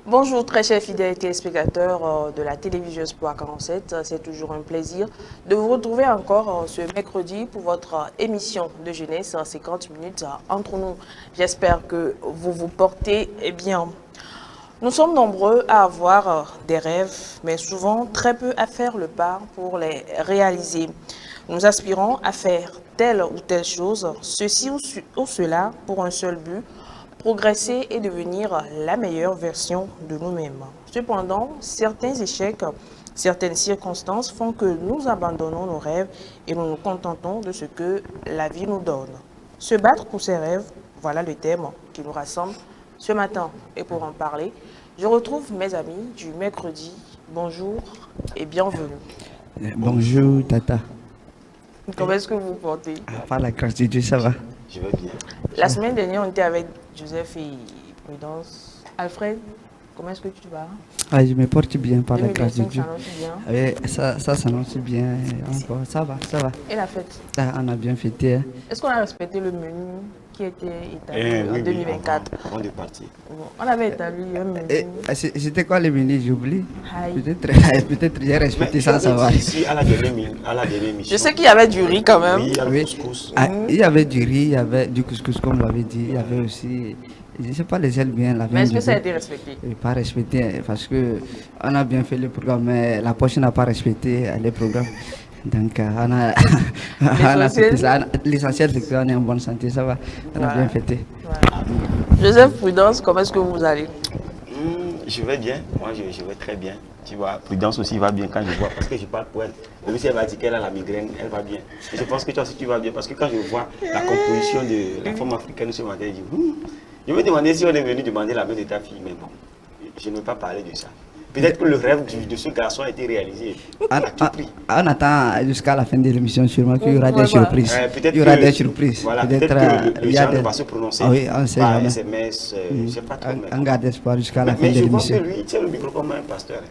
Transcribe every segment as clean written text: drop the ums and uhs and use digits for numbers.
Bonjour très chers fidèles téléspectateurs de la télévision Espoir 47. C'est toujours un plaisir de vous retrouver encore ce mercredi pour votre émission de jeunesse, 50 minutes entre nous. J'espère que vous vous portez bien. Nous sommes nombreux à avoir des rêves, mais souvent très peu à faire le pas pour les réaliser. Nous aspirons à faire telle ou telle chose, ceci ou cela pour un seul but, progresser et devenir la meilleure version de nous-mêmes. Cependant, certains échecs, certaines circonstances font que nous abandonnons nos rêves et nous nous contentons de ce que la vie nous donne. Se battre pour ses rêves, voilà le thème qui nous rassemble ce matin. Et pour en parler, je retrouve mes amis du mercredi. Bonjour et bienvenue. Bonjour, Tata. Comment est-ce que vous vous portez? Par la grâce de Dieu, ça va. Je vais bien. La semaine dernière, on était avec Joseph et Prudence. Alfred, comment est-ce que tu vas? Je me porte bien par la grâce de 2025 Dieu. s'annonce bien. Oui, ça s'annonce bien. Encore. Ça va, ça va. Et la fête? On a bien fêté. Est-ce qu'on a respecté le menu qui était établi en Oui, 2024? avant de partir. Bon, on avait établi un menu. C'était quoi le menu? J'oublie. Aïe. Peut-être j'ai respecté sans Mais savoir. ici, à la dernière émission. Je sais qu'il y avait du riz quand même. Oui, il y a le Oui. couscous. Il y avait du riz, il y avait du couscous, comme vous l'avez dit. Il y avait aussi, je ne sais pas les ailes bien. La Mais est-ce viande que ça a du été veau. respecté? Pas respecté parce que on a bien fait le programme, mais la poche n'a pas respecté le programme. Donc on a, on a fêté ça. L'essentiel c'est qu'on est en bonne santé, ça va. On a bien fêté. Voilà. Joseph Prudence, comment est-ce que vous allez? Je vais bien. Moi, je vais très bien. Tu vois, Prudence aussi va bien quand je vois. Parce que je parle pour elle. Même si elle m'a dit qu'elle a la migraine, elle va bien. Et je pense que toi aussi, tu vas bien. Parce que quand je vois la composition de la femme africaine ce matin, je dis, je me demandais si on est venu demander la main de ta fille. Mais bon, je ne veux pas parler de ça. Peut-être que le rêve de ce garçon a été réalisé. À tout prix. On attend jusqu'à la fin de l'émission sûrement qu'il y aura des surprises. Peut-être Il y aura que- des surprises. Voilà, peut-être que le il y a genre des- va se prononcer Ah oui, on sait par jamais. SMS, je sais pas trop. On garde espoir jusqu'à la fin Mais de je vois que l'émission. lui, il tient le micro comme un pasteur.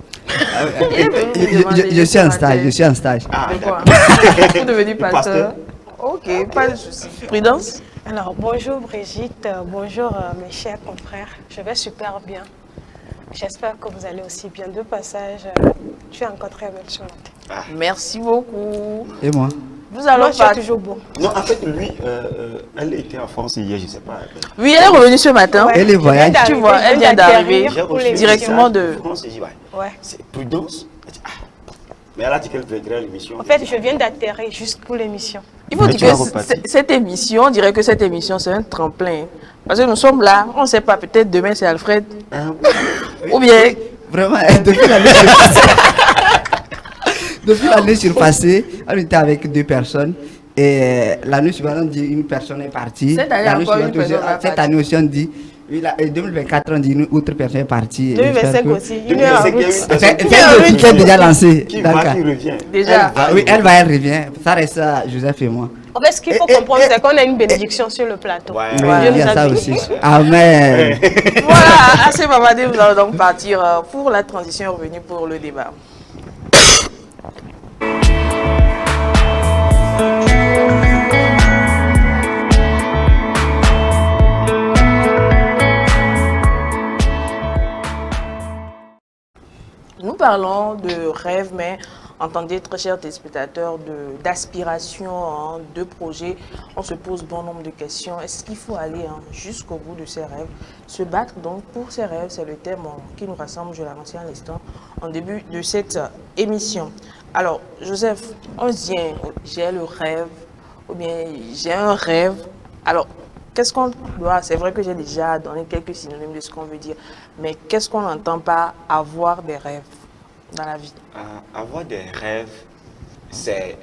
Je suis en stage, je suis en stage. Ah, De quoi? d'accord. Vous devenez Le pasteur? Ok, pas de souci. Prudence? Alors, bonjour Brigitte, bonjour mes chers confrères. Je vais super bien. J'espère que vous allez aussi bien. De passage, tu es encore très belle ce matin. Merci beaucoup. Et moi? Nous allons Moi, tu es partir. toujours beau. Non, en fait, lui, elle était en France hier, je sais pas. Oui, elle est revenue ce matin. Et les je viens voyages? d'arriver, Tu vois, elle je vient d'arriver d'atterrir pour reçu un directement message de- France, j'ai dit, ouais. Ouais. C'est Prudence. Elle dit, ah. Mais elle a dit qu'elle viendrait à l'émission. En fait, je viens d'atterrir juste pour l'émission. Il faut Mais dire tu vas que repartir. cette émission, on dirait que cette émission, c'est un tremplin. Parce que nous sommes là, on ne sait pas, peut-être demain c'est Alfred. Ou bien, Vraiment, depuis l'année surpassée, depuis l'année surpassée, on était avec 2 personnes. Et l'année suivante, on dit une personne est partie. Cette année, L'année encore une suivante aussi, personne est cette partie. année aussi, on dit, oui, en 2024, on dit une autre personne est partie. Et 2025 j'espère que- aussi. Une heure en 2025, il y a route. une personne Fais qui le ticket déjà lancé. qui va, D'accord. qui revient. Déjà. Elle va, Oui, elle va, elle revient. Ça reste à Joseph et moi. En fait, ce qu'il faut comprendre, c'est qu'on a une bénédiction sur le plateau. Ouais. Oui, Dieu il y nous a a ça bénis. aussi. Amen. Voilà, assez bavardé, nous allons donc partir pour la transition revenue pour le débat. Nous parlons de rêve, mais entendez, très chers téléspectateurs, d'aspiration, hein, de projet. On se pose bon nombre de questions. Est-ce qu'il faut aller jusqu'au bout de ses rêves? Se battre donc pour ses rêves, c'est le thème qui nous rassemble, je l'annonçais à l'instant, en début de cette émission. Alors, Joseph, on se dit, j'ai le rêve, ou bien j'ai un rêve. Alors, qu'est-ce qu'on doit, c'est vrai que j'ai déjà donné quelques synonymes de ce qu'on veut dire, mais qu'est-ce qu'on n'entend pas avoir des rêves dans la vie? Avoir des rêves, c'est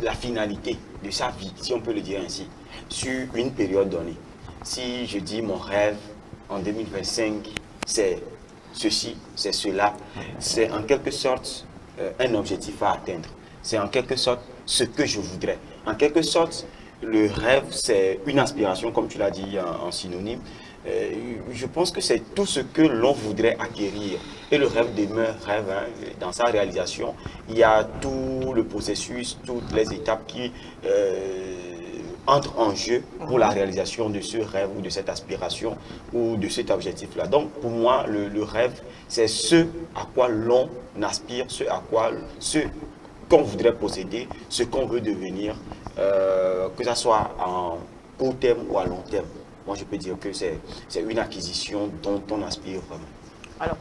la finalité de sa vie, si on peut le dire ainsi, sur une période donnée. Si je dis mon rêve en 2025, c'est ceci, c'est cela, c'est en quelque sorte un objectif à atteindre. C'est en quelque sorte ce que je voudrais. En quelque sorte, le rêve, c'est une aspiration, comme tu l'as dit en synonyme. Je pense que c'est tout ce que l'on voudrait acquérir. Et le rêve demeure rêve. Dans sa réalisation, il y a tout le processus, toutes les étapes qui entre en jeu pour la réalisation de ce rêve ou de cette aspiration ou de cet objectif-là. Donc, pour moi, le rêve, c'est ce à quoi l'on aspire, ce qu'on voudrait posséder, ce qu'on veut devenir, que ce soit en court terme ou à long terme. Moi, je peux dire que c'est une acquisition dont on aspire vraiment. Alors,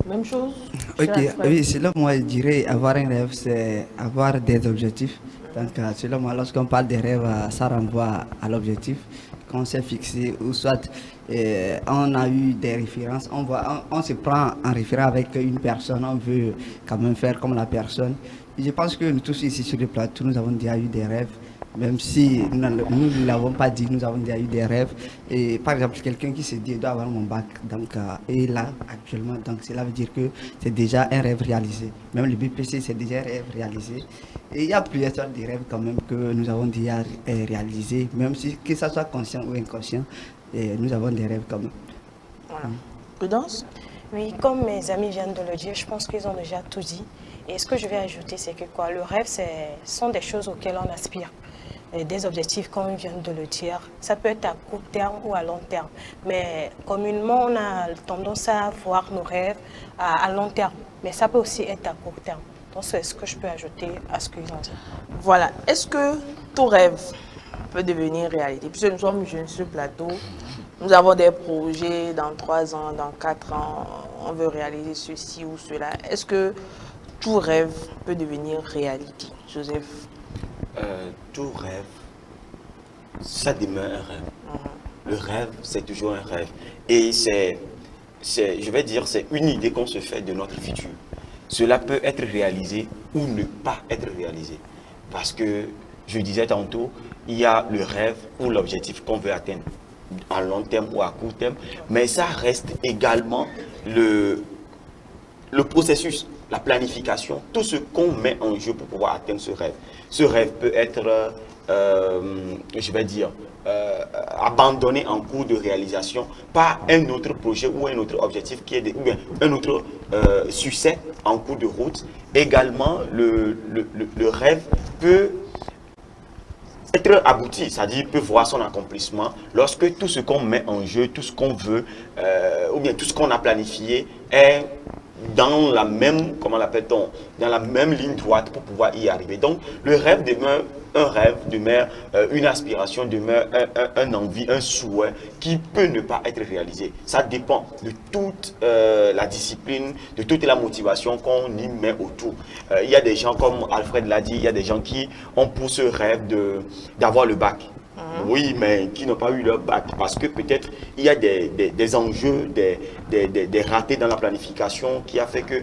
même chose. Ok, oui, selon moi, je dirais avoir un rêve, c'est avoir des objectifs. Donc, selon moi, lorsqu'on parle des rêves, ça renvoie à l'objectif qu'on s'est fixé, ou soit on a eu des références, on se prend en référence avec une personne, on veut quand même faire comme la personne. Et je pense que nous tous ici sur le plateau, nous avons déjà eu des rêves. Même si nous ne l'avons pas dit, nous avons déjà eu des rêves. Et par exemple, quelqu'un qui se dit, je dois avoir mon bac, donc, et là, actuellement, donc cela veut dire que c'est déjà un rêve réalisé. Même le BPC, c'est déjà un rêve réalisé. Et il y a plusieurs sortes de rêves quand même que nous avons déjà réalisés, même si que ça soit conscient ou inconscient, nous avons des rêves quand même. Voilà. Prudence? Oui, comme mes amis viennent de le dire, je pense qu'ils ont déjà tout dit. Et ce que je vais ajouter, c'est que quoi, le rêve, ce sont des choses auxquelles on aspire. Des objectifs, comme on vient de le dire. Ça peut être à court terme ou à long terme. Mais communément, on a tendance à voir nos rêves à long terme. Mais ça peut aussi être à court terme. Donc, c'est ce que je peux ajouter à ce qu'ils ont dit. Voilà. Est-ce que tout rêve peut devenir réalité? Puisque nous sommes jeunes sur le plateau, nous avons des projets dans 3 ans, dans 4 ans, on veut réaliser ceci ou cela. Est-ce que tout rêve peut devenir réalité, Joseph? Tout rêve, ça demeure un rêve. Le rêve, c'est toujours un rêve. Et je vais dire, c'est une idée qu'on se fait de notre futur. Cela peut être réalisé ou ne pas être réalisé. Parce que, je disais tantôt, il y a le rêve ou l'objectif qu'on veut atteindre à long terme ou à court terme. Mais ça reste également le processus, la planification, tout ce qu'on met en jeu pour pouvoir atteindre ce rêve. Ce rêve peut être, je vais dire, abandonné en cours de réalisation par un autre projet ou un autre objectif ou bien un autre succès en cours de route. Également, le rêve peut être abouti, c'est-à-dire peut voir son accomplissement lorsque tout ce qu'on met en jeu, tout ce qu'on veut, ou bien tout ce qu'on a planifié est dans la même, comment l'appelle-t-on, dans la même ligne droite pour pouvoir y arriver. Donc, le rêve demeure un rêve, demeure une aspiration, demeure un envie, un souhait qui peut ne pas être réalisé. Ça dépend de toute la discipline, de toute la motivation qu'on y met autour. Il y a des gens, comme Alfred l'a dit, il y a des gens qui ont pour ce rêve d'avoir le bac. Oui, mais qui n'ont pas eu leur bac parce que peut-être il y a des enjeux, des ratés dans la planification qui a fait que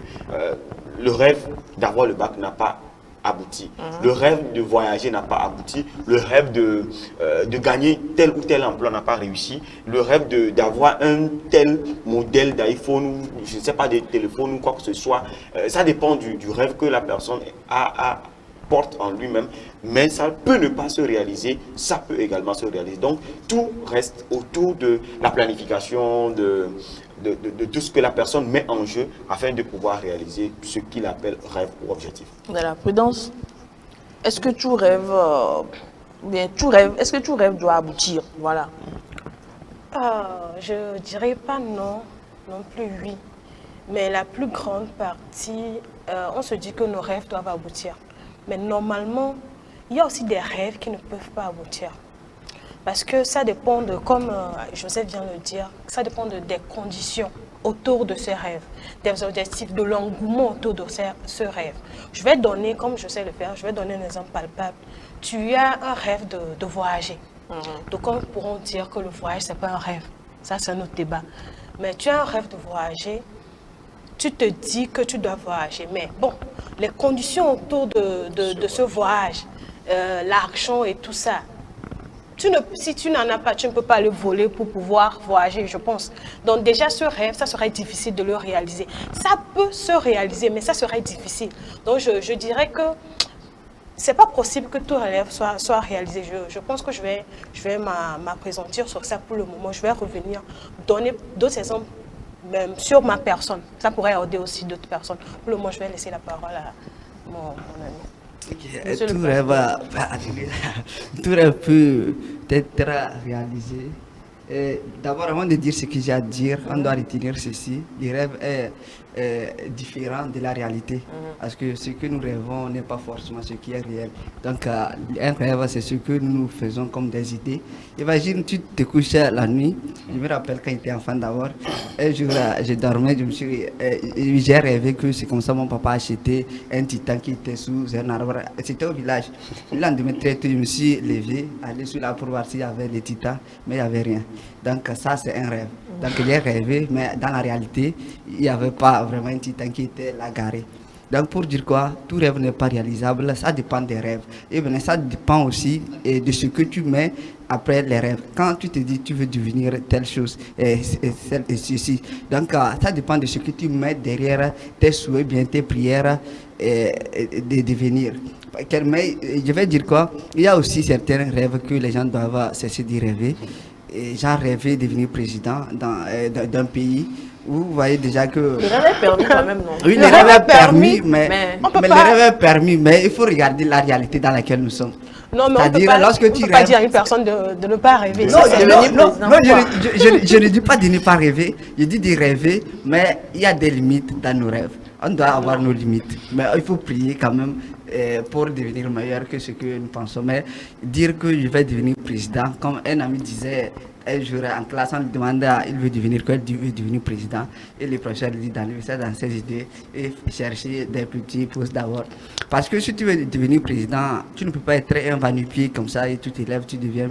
le rêve d'avoir le bac n'a pas abouti. Le rêve de voyager n'a pas abouti. Le rêve de gagner tel ou tel emploi n'a pas réussi. Le rêve d'avoir un tel modèle d'iPhone ou je ne sais pas, de téléphone ou quoi que ce soit. Ça dépend du rêve que la personne porte en lui-même, mais ça peut ne pas se réaliser, ça peut également se réaliser. Donc, tout reste autour de la planification, de tout ce que la personne met en jeu afin de pouvoir réaliser ce qu'il appelle rêve ou objectif. De la prudence. Est-ce que tout rêve, est-ce que tout rêve doit aboutir? Voilà. Je dirais pas non, non plus oui. Mais la plus grande partie, on se dit que nos rêves doivent aboutir. Mais normalement, il y a aussi des rêves qui ne peuvent pas aboutir. Parce que ça dépend de, comme Joseph vient de le dire, ça dépend des conditions autour de ce rêve, des objectifs, de l'engouement autour de ce rêve. Je vais donner, comme je sais le faire, je vais donner un exemple palpable. Tu as un rêve de voyager. Donc, on pourra dire que le voyage, ce n'est pas un rêve. Ça, c'est un autre débat. Mais tu as un rêve de voyager. Tu te dis que tu dois voyager, mais bon, les conditions autour de ce voyage, l'argent et tout ça, si tu n'en as pas, tu ne peux pas le voler pour pouvoir voyager, je pense. Donc déjà, ce rêve, ça serait difficile de le réaliser. Ça peut se réaliser, mais ça serait difficile. Donc je dirais que c'est pas possible que tout rêve soit réalisé. Je pense que je vais m'appesantir sur ça pour le moment. Je vais revenir, donner d'autres exemples même sur ma personne. Ça pourrait aider aussi d'autres personnes. Pour le moment, je vais laisser la parole à mon ami. Tout rêve, tout rêve peut être réalisé. D'abord, avant de dire ce que j'ai à dire, on doit retenir ceci. Le rêve est différent de la réalité. Parce que ce que nous rêvons n'est pas forcément ce qui est réel. Donc, un rêve, c'est ce que nous faisons comme des idées. Imagine, tu te couches la nuit. Je me rappelle quand j'étais enfant d'abord. Un jour, je dormais, j'ai rêvé que c'est comme ça mon papa a acheté un titan qui était sous un arbre. C'était au village. Le lendemain, très tôt, je me suis levé, allé sur là pour voir s'il y avait des titans, mais il n'y avait rien. Donc ça, c'est un rêve. Donc j'ai rêvé, mais dans la réalité, il n'y avait pas vraiment un titan qui était là garé. Donc pour dire quoi, tout rêve n'est pas réalisable, ça dépend des rêves. Et bien ça dépend aussi de ce que tu mets après les rêves. Quand tu te dis tu veux devenir telle chose et ceci, donc ça dépend de ce que tu mets derrière tes souhaits, bien tes prières de devenir. Mais je vais dire quoi, il y a aussi certains rêves que les gens doivent cesser d'y rêver. J'ai rêvé de devenir président d'un pays où vous voyez déjà que... Le rêve est permis quand même, non? Oui, le rêve est permis, mais le rêve est permis, mais il faut regarder la réalité dans laquelle nous sommes. Non, mais on ne peut pas dire à une personne de ne pas rêver. Non, je ne dis pas de ne pas rêver, je dis de rêver, mais il y a des limites dans nos rêves. On doit avoir nos limites, mais il faut prier quand même pour devenir meilleur que ce que nous pensons. Mais dire que je vais devenir président, comme un ami disait un jour en classe, on lui demande il veut devenir quoi, il veut devenir président. Et le professeur lui dit dans ses idées et chercher des petits postes d'abord. Parce que si tu veux devenir président, tu ne peux pas être un va-nu-pied comme ça et tu t'élèves, tu deviens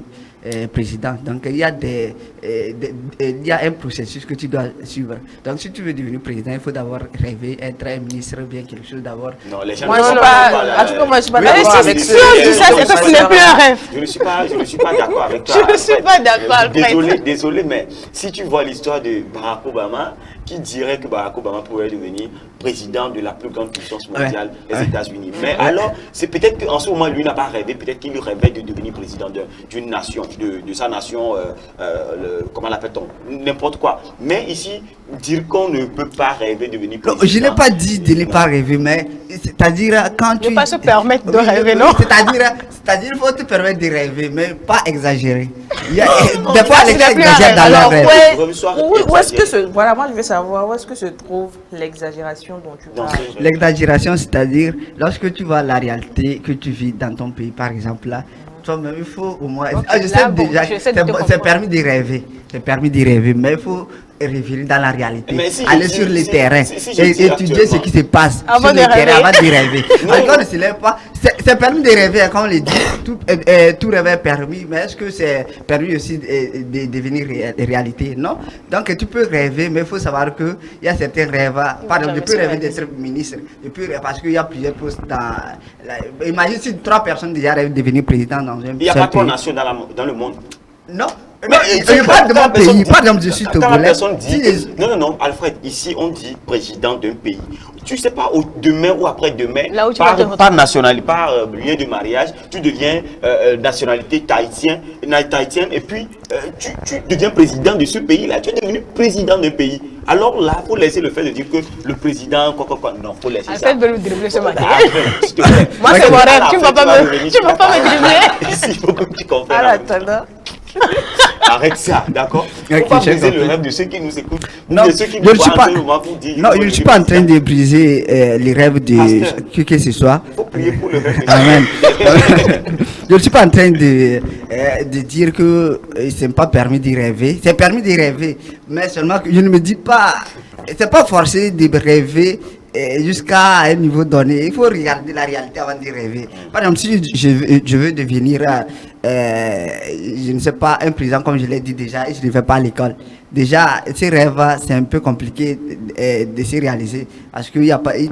président. Donc il y a un processus que tu dois suivre. Donc si tu veux devenir président, il faut d'abord rêver, être un ministre, bien quelque chose d'abord. Non, les gens moi, je ne suis pas, en tout cas, moi, je suis pas d'accord avec ça. Si on dit ça, c'est parce que ce n'est plus un rêve. Je ne suis pas d'accord avec toi. Je ne suis pas d'accord. Désolé, mais si tu vois l'histoire de Barack Obama, qui dirait que Barack Obama pourrait devenir président de la plus grande puissance mondiale, les États-Unis. Mais alors, c'est peut-être qu'en ce moment, lui n'a pas rêvé, peut-être qu'il rêvait de devenir président d'une nation, de sa nation, comment l'appelle-t-on, n'importe quoi. Mais ici, dire qu'on ne peut pas rêver de devenir président... Non, je n'ai pas dit de ne pas rêver, mais c'est-à-dire quand tu... Ne pas se permettre de rêver, non? C'est-à-dire il faut te permettre de rêver, mais pas exagérer. Des fois, les gens exagèrent dans leur rêve. Où est-ce que voilà, moi je veux savoir où est-ce que se trouve l'exagération dont tu parles. L'exagération, c'est-à-dire lorsque tu vois la réalité que tu vis dans ton pays, par exemple là, toi-même il faut au moins... je sais déjà, c'est permis de rêver, mais il faut revenir dans la réalité, aller sur le terrain et étudier ce qui se passe sur le terrain avant de rêver. Encore ne se lève pas, c'est permis de rêver, comme on le dit, tout rêve est permis, mais est-ce que c'est permis aussi de devenir réalité? Non. Donc tu peux rêver, mais il faut savoir qu'il y a certains rêves. Par exemple, je peux rêver d'être ministre, parce qu'il y a plusieurs postes dans... Imagine si 3 personnes déjà rêvent de devenir président dans un pays. Il n'y a pas 3 nations dans le monde. Non. Mais je parle de mon pays, par exemple, je suis togolais. Non, Alfred, ici on dit président d'un pays. Tu sais pas, demain ou après-demain, par nationalité, par lien de mariage, tu deviens nationalité tahitienne, et puis tu deviens président de ce pays-là. Tu es devenu président d'un pays. Alors là, il faut laisser le fait de dire que le président, non, il faut laisser ça. Alfred veut nous dribbler ce matin. Moi, c'est mon rêve, tu ne vas pas me dribbler. Il faut que tu comprennes. Arrête ça, d'accord? Il faut pas briser le rêve de ceux qui nous écoutent. Non, je ne suis pas en train de briser les rêves de qui que ce soit. Il faut prier pour le rêve. Amen. Je ne suis pas en train de dire que ce n'est pas permis de rêver. C'est permis de rêver, mais seulement que je ne me dis pas, c'est pas forcé de rêver jusqu'à un niveau donné. Il faut regarder la réalité avant de rêver. Par exemple, si je veux devenir, je ne sais pas, un président, comme je l'ai dit déjà, et je ne vais pas à l'école. Déjà, ces rêves, c'est un peu compliqué de se réaliser parce que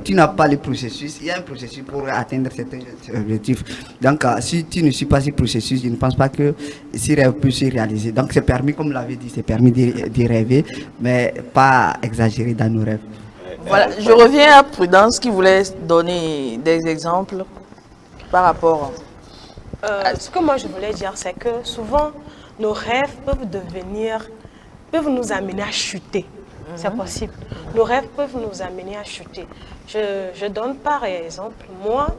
tu n'as pas le processus. Il y a un processus pour atteindre certains objectifs. Donc, si tu ne suis pas ce processus, je ne pense pas que ces rêves puissent se réaliser. Donc, c'est permis, comme l'avait dit, c'est permis de rêver, mais pas exagérer dans nos rêves. Voilà, je reviens à Prudence qui voulait donner des exemples par rapport ce que moi je voulais dire, c'est que souvent nos rêves peuvent nous amener à chuter. C'est possible. Nos rêves peuvent nous amener à chuter. Je donne par exemple, moi,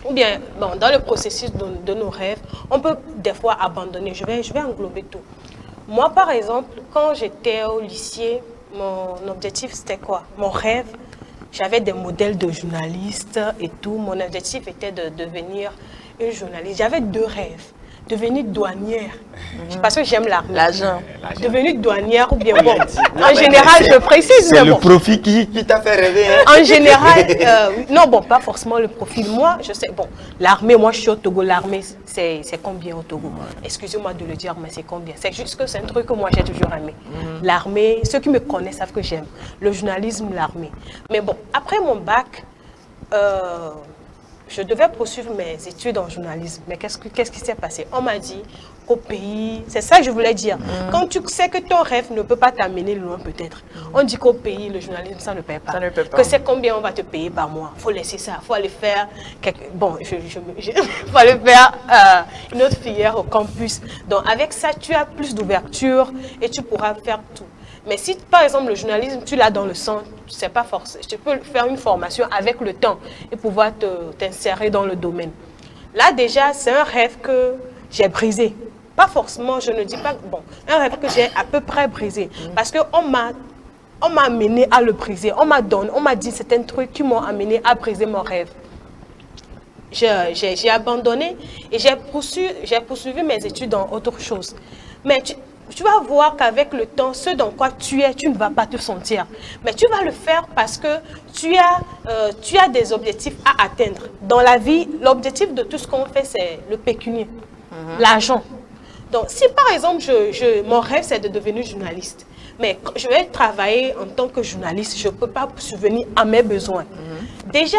ou bien bon, dans le processus de nos rêves, on peut des fois abandonner. Je vais englober tout. Moi, par exemple, quand j'étais au lycée, mon objectif, c'était quoi? Mon rêve, j'avais des modèles de journalistes et tout. Mon objectif était de devenir une journaliste. J'avais deux rêves. Devenir douanière, parce que j'aime l'armée. L'agent. Devenir douanière ou bien bon. En général, je précise. C'est le bon. profit qui t'a fait rêver. Hein? En général, non, bon, pas forcément le profil. Moi, je sais, bon, l'armée, moi, je suis au Togo. L'armée, c'est combien au Togo? Excusez-moi de le dire, mais c'est combien? C'est juste que c'est un truc que moi, j'ai toujours aimé. L'armée, ceux qui me connaissent savent que j'aime. Le journalisme, l'armée. Mais bon, après mon bac, je devais poursuivre mes études en journalisme. Mais qu'est-ce qui s'est passé? On m'a dit qu'au pays, c'est ça que je voulais dire. Quand tu sais que ton rêve ne peut pas t'amener loin peut-être, on dit qu'au pays, le journalisme, ça ne paye pas. Ça ne paye pas. Que c'est combien on va te payer par mois. Il faut laisser ça, il faut aller faire, bon, faut aller faire une autre filière au campus. Donc avec ça, tu as plus d'ouverture et tu pourras faire tout. Mais si, par exemple, le journalisme, tu l'as dans le sang, c'est pas forcé. Tu peux faire une formation avec le temps et pouvoir t'insérer dans le domaine. Là, déjà, c'est un rêve que j'ai brisé. Pas forcément, je ne dis pas, bon, un rêve que j'ai à peu près brisé. Parce qu'on m'a amené à le briser. On m'a dit certains trucs qui m'ont amené à briser mon rêve. J'ai abandonné et j'ai poursuivi mes études dans autre chose. Mais tu vas voir qu'avec le temps, ce dans quoi tu es, tu ne vas pas te sentir. Mais tu vas le faire parce que tu as des objectifs à atteindre. Dans la vie, l'objectif de tout ce qu'on fait, c'est le pécunier, l'argent. Donc, si par exemple, mon rêve, c'est de devenir journaliste, mais quand je vais travailler en tant que journaliste, je ne peux pas subvenir à mes besoins. Déjà,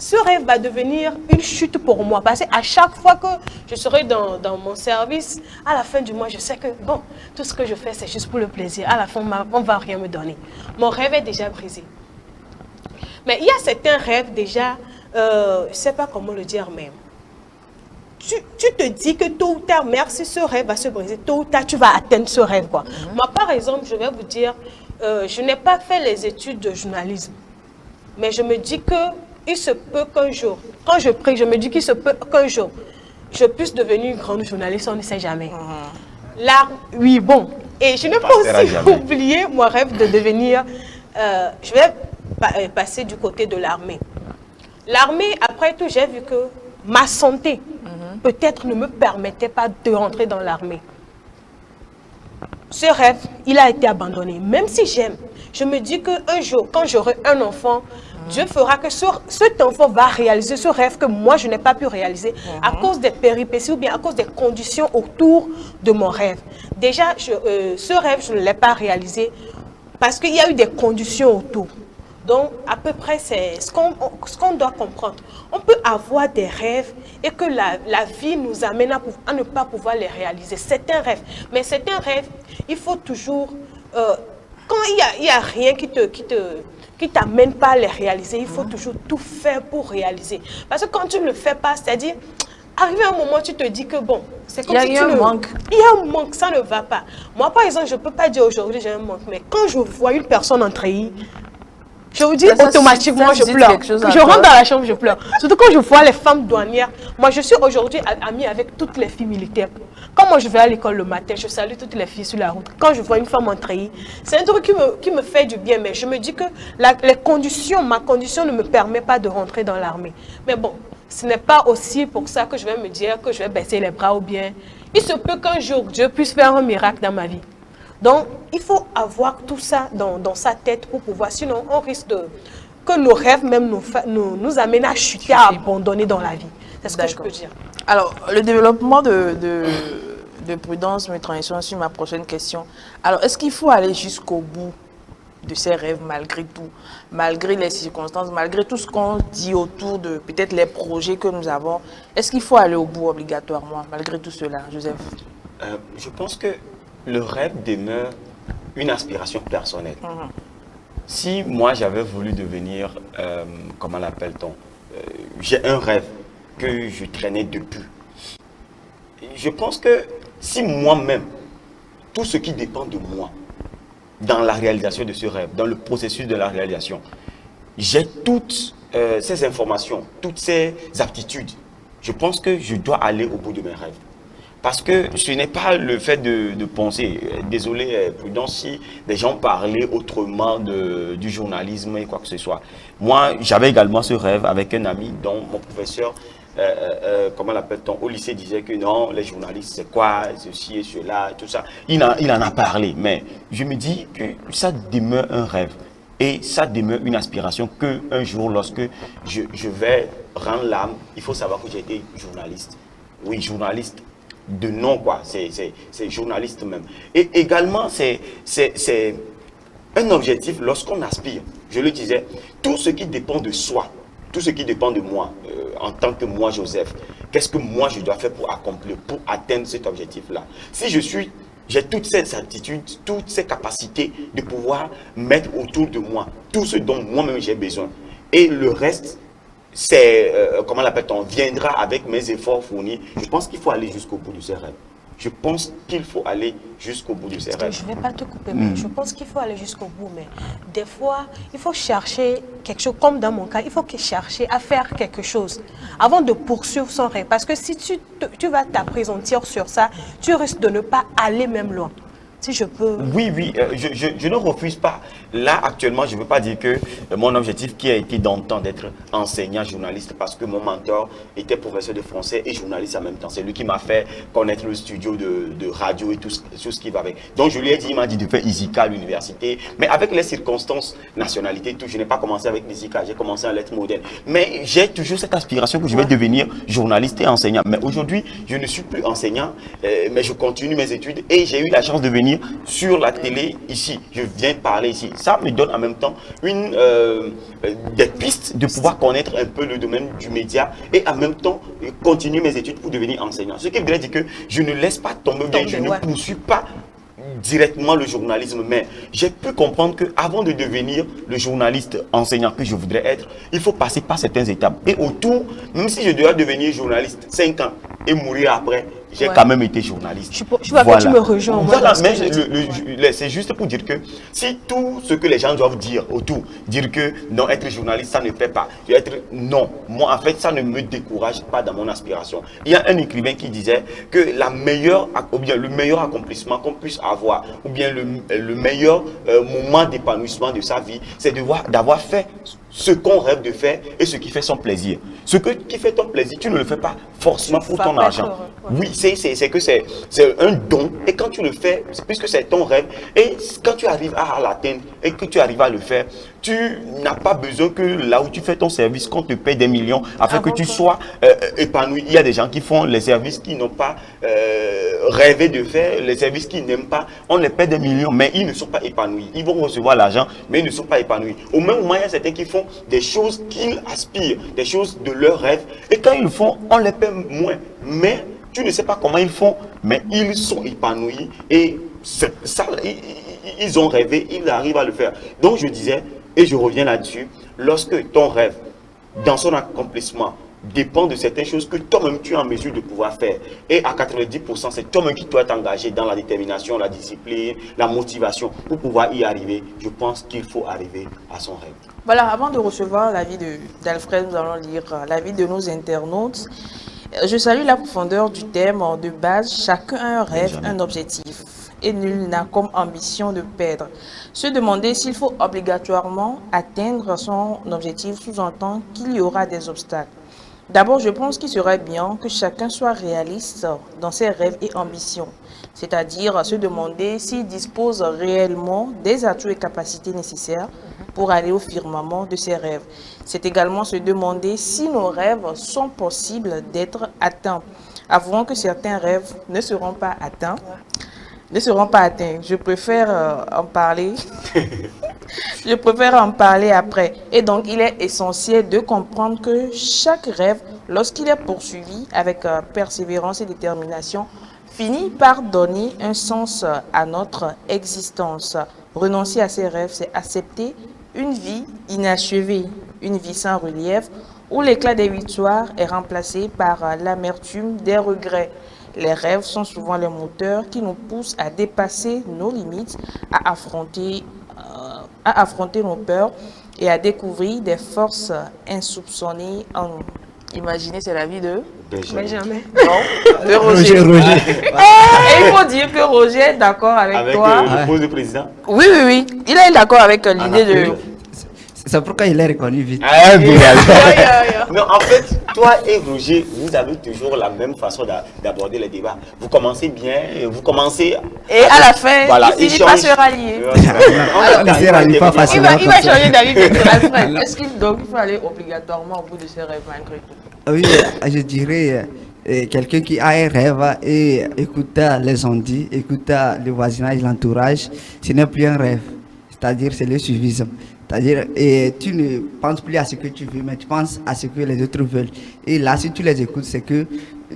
ce rêve va devenir une chute pour moi. Parce qu'à chaque fois que je serai dans mon service, à la fin du mois, je sais que bon, tout ce que je fais, c'est juste pour le plaisir. À la fin, on ne va rien me donner. Mon rêve est déjà brisé. Mais il y a certains rêves déjà, je ne sais pas comment le dire même. Tu te dis que tôt ou tard, merci, ce rêve va se briser. Tôt ou tard, tu vas atteindre ce rêve, quoi. Moi, par exemple, je vais vous dire, je n'ai pas fait les études de journalisme. Mais je me dis que il se peut qu'un jour, quand je prie, je me dis qu'il se peut qu'un jour, je puisse devenir une grande journaliste, on ne sait jamais. Là, oui, bon. Et je n'ai pas aussi oublié mon rêve de devenir, je vais passer du côté de l'armée. L'armée, après tout, j'ai vu que ma santé, peut-être ne me permettait pas de rentrer dans l'armée. Ce rêve, il a été abandonné. Même si j'aime, je me dis qu'un jour, quand j'aurai un enfant, Dieu fera que cet enfant va réaliser ce rêve que moi, je n'ai pas pu réaliser à cause des péripéties ou bien à cause des conditions autour de mon rêve. Déjà, ce rêve, je ne l'ai pas réalisé parce qu'il y a eu des conditions autour. Donc, à peu près, c'est ce qu'on doit comprendre. On peut avoir des rêves et que la vie nous amène à ne pas pouvoir les réaliser. C'est un rêve. Mais c'est un rêve, il faut toujours... quand il y a rien qui t'amène pas à les réaliser, il faut toujours tout faire pour réaliser. Parce que quand tu ne le fais pas, c'est-à-dire, arrivé à un moment, tu te dis que bon, c'est comme si il y a un manque. Il y a un manque, ça ne va pas. Moi, par exemple, je ne peux pas dire aujourd'hui j'ai un manque, mais quand je vois une personne en treillis, je vous dis automatiquement, je pleure. Je rentre dans la chambre, je pleure. Surtout quand je vois les femmes douanières. Moi, je suis aujourd'hui amie avec toutes les filles militaires. Quand moi, je vais à l'école le matin, je salue toutes les filles sur la route. Quand je vois une femme en treillis, c'est un truc qui me fait du bien. Mais je me dis que ma condition ne me permet pas de rentrer dans l'armée. Mais bon, ce n'est pas aussi pour ça que je vais me dire que je vais baisser les bras ou bien. Il se peut qu'un jour, Dieu puisse faire un miracle dans ma vie. Donc, il faut avoir tout ça dans sa tête pour pouvoir, sinon on risque que nos rêves même nous amènent à chuter, à abandonner dans la vie. C'est ce que je peux dire. Alors, le développement de Prudence me transitionne sur ma prochaine question. Alors, est-ce qu'il faut aller jusqu'au bout de ses rêves malgré tout, malgré les circonstances, malgré tout ce qu'on dit autour de peut-être les projets que nous avons? Est-ce qu'il faut aller au bout obligatoirement, malgré tout cela, Joseph? Je pense que le rêve demeure une aspiration personnelle. Si moi j'avais voulu devenir, comment l'appelle-t-on, j'ai un rêve que je traînais depuis. Je pense que si moi-même, tout ce qui dépend de moi, dans la réalisation de ce rêve, dans le processus de la réalisation, j'ai toute ces informations, toutes ces aptitudes, je pense que je dois aller au bout de mes rêves. Parce que ce n'est pas le fait de penser, désolé Prudence, si des gens parlaient autrement du journalisme et quoi que ce soit. Moi, j'avais également ce rêve avec un ami dont mon professeur, comment l'appelle-t-on, au lycée disait que non, les journalistes c'est quoi, ceci et cela, tout ça. Il en a parlé, mais je me dis que ça demeure un rêve. Et ça demeure une aspiration qu'un jour, lorsque je vais rendre l'âme, il faut savoir que j'ai été journaliste. Oui, journaliste de nom, quoi. C'est journaliste même. Et également, c'est un objectif lorsqu'on aspire. Je le disais, tout ce qui dépend de soi, tout ce qui dépend de moi, en tant que moi, Joseph, qu'est-ce que moi je dois faire pour accomplir, pour atteindre cet objectif-là? Si j'ai toutes ces aptitudes, toutes ces capacités de pouvoir mettre autour de moi tout ce dont moi-même j'ai besoin. Et le reste, c'est, comment l'appelle-t-on, viendra avec mes efforts fournis. Je pense qu'il faut aller jusqu'au bout de ses rêves. Je pense qu'il faut aller jusqu'au bout de ses rêves. Je ne vais pas te couper, mais je pense qu'il faut aller jusqu'au bout. Mais des fois, il faut chercher quelque chose, comme dans mon cas, il faut chercher à faire quelque chose avant de poursuivre son rêve. Parce que si tu vas t'appesantir sur ça, tu risques de ne pas aller même loin. Si je peux... Oui, je ne refuse pas. Là, actuellement, je ne veux pas dire que mon objectif qui a été d'antan d'être enseignant journaliste parce que mon mentor était professeur de français et journaliste en même temps. C'est lui qui m'a fait connaître le studio de radio et tout ce qui va avec. Donc, je lui ai dit, il m'a dit de faire ISICA à l'université. Mais avec les circonstances, nationalité, tout, je n'ai pas commencé avec l'ISICA, j'ai commencé en lettres modernes. Mais j'ai toujours cette aspiration que je vais devenir journaliste et enseignant. Mais aujourd'hui, je ne suis plus enseignant, mais je continue mes études et j'ai eu la chance de venir sur la télé ici, je viens parler ici. Ça me donne en même temps des pistes de pouvoir connaître un peu le domaine du média et en même temps continuer mes études pour devenir enseignant. Ce qui voudrait dire que je ne laisse pas tomber, je ne poursuis pas directement le journalisme, mais j'ai pu comprendre qu'avant de devenir le journaliste enseignant que je voudrais être, il faut passer par certaines étapes. Et autour, même si je dois devenir journaliste 5 ans et mourir après, j'ai quand même été journaliste. Je vois que tu me rejoins. Voilà, mais c'est juste pour dire que si tout ce que les gens doivent dire autour, dire que non, être journaliste, ça ne paie pas. Non, moi en fait, ça ne me décourage pas dans mon aspiration. Il y a un écrivain qui disait que le meilleur accomplissement qu'on puisse avoir, ou bien le meilleur moment d'épanouissement de sa vie, c'est d'avoir fait ce qu'on rêve de faire et ce qui fait son plaisir. Ce qui fait ton plaisir, tu ne le fais pas forcément pour ton argent. Oui, c'est que c'est un don. Et quand tu le fais, puisque c'est ton rêve, et quand tu arrives à l'atteindre et que tu arrives à le faire, tu n'as pas besoin que là où tu fais ton service, qu'on te paye des millions afin que tu sois épanoui. Il y a des gens qui font les services qu'ils n'ont pas rêvé de faire, les services qu'ils n'aiment pas. On les paie des millions, mais ils ne sont pas épanouis. Ils vont recevoir l'argent, mais ils ne sont pas épanouis. Au même moment, il y a certains qui font des choses qu'ils aspirent, des choses de leur rêve. Et quand ils le font, on les paie moins. Mais tu ne sais pas comment ils font, mais ils sont épanouis. Et ça, ils ont rêvé, ils arrivent à le faire. Donc je disais, et je reviens là-dessus, lorsque ton rêve, dans son accomplissement, dépend de certaines choses que toi-même tu es en mesure de pouvoir faire. Et à 90%, c'est toi-même qui dois t'engager dans la détermination, la discipline, la motivation pour pouvoir y arriver. Je pense qu'il faut arriver à son rêve. Voilà, avant de recevoir l'avis d'Alfred, nous allons lire l'avis de nos internautes. Je salue la profondeur du thème. De base, chacun a un rêve, un objectif. Et nul n'a comme ambition de perdre. Se demander s'il faut obligatoirement atteindre son objectif sous-entend qu'il y aura des obstacles. D'abord, je pense qu'il serait bien que chacun soit réaliste dans ses rêves et ambitions, c'est-à-dire se demander s'il dispose réellement des atouts et capacités nécessaires pour aller au firmament de ses rêves. C'est également se demander si nos rêves sont possibles d'être atteints. Avouons que certains rêves ne seront pas atteints. Je préfère en parler. Je préfère en parler après. Et donc, il est essentiel de comprendre que chaque rêve, lorsqu'il est poursuivi avec persévérance et détermination, finit par donner un sens à notre existence. Renoncer à ses rêves, c'est accepter une vie inachevée, une vie sans relief, où l'éclat des victoires est remplacé par l'amertume des regrets. Les rêves sont souvent les moteurs qui nous poussent à dépasser nos limites, à affronter à affronter nos peurs et à découvrir des forces insoupçonnées en nous. Imaginez, c'est la vie de... Benjamin. Non, de Roger. Et il faut dire que Roger est d'accord avec toi. Avec le poste de président. Oui. Il est d'accord avec l'idée de... C'est pourquoi il est reconnu vite. Non, en fait, toi et Roger, vous avez toujours la même façon d'aborder les débats. Vous commencez bien, vous commencez... Et à la fin, voilà, il finit par se rallier. On ne se rallie pas facilement. Il va changer d'avis avec Alfred. Est-ce qu'il faut aller obligatoirement au bout de ses rêves malgré tout? Oui, je dirais quelqu'un qui a un rêve et écoute les ondits, écoute le voisinage, l'entourage, ce n'est plus un rêve. C'est-à-dire c'est le suivisme. C'est-à-dire, tu ne penses plus à ce que tu veux, mais tu penses à ce que les autres veulent. Et là, si tu les écoutes, c'est que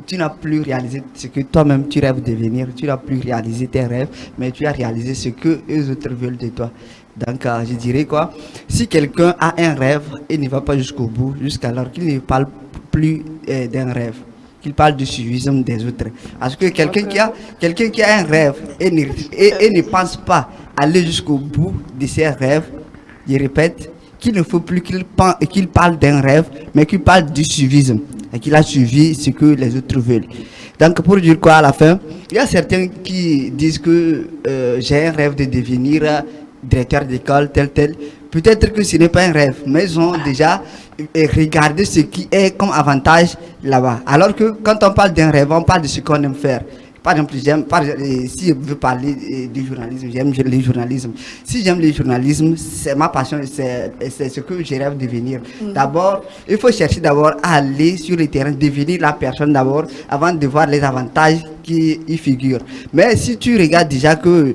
tu n'as plus réalisé ce que toi-même tu rêves de devenir. Tu n'as plus réalisé tes rêves, mais tu as réalisé ce que les autres veulent de toi. Donc, je dirais quoi? Si quelqu'un a un rêve et ne va pas jusqu'au bout, jusqu'alors qu'il ne parle plus d'un rêve, qu'il parle du suivisme des autres. Parce que quelqu'un qui a un rêve et ne pense pas aller jusqu'au bout de ses rêves, je répète, qu'il ne faut plus qu'il parle d'un rêve, mais qu'il parle du suivisme, et qu'il a suivi ce que les autres veulent. Donc pour dire quoi à la fin, il y a certains qui disent que j'ai un rêve de devenir directeur d'école, tel. Peut-être que ce n'est pas un rêve, mais ils ont déjà regardé ce qui est comme avantage là-bas. Alors que quand on parle d'un rêve, on parle de ce qu'on aime faire. Par exemple, si je veux parler du journalisme, j'aime le journalisme. Si j'aime le journalisme, c'est ma passion, c'est ce que je rêve de devenir. D'abord, il faut chercher d'abord à aller sur le terrain, devenir la personne d'abord, avant de voir les avantages qui y figurent. Mais si tu regardes déjà que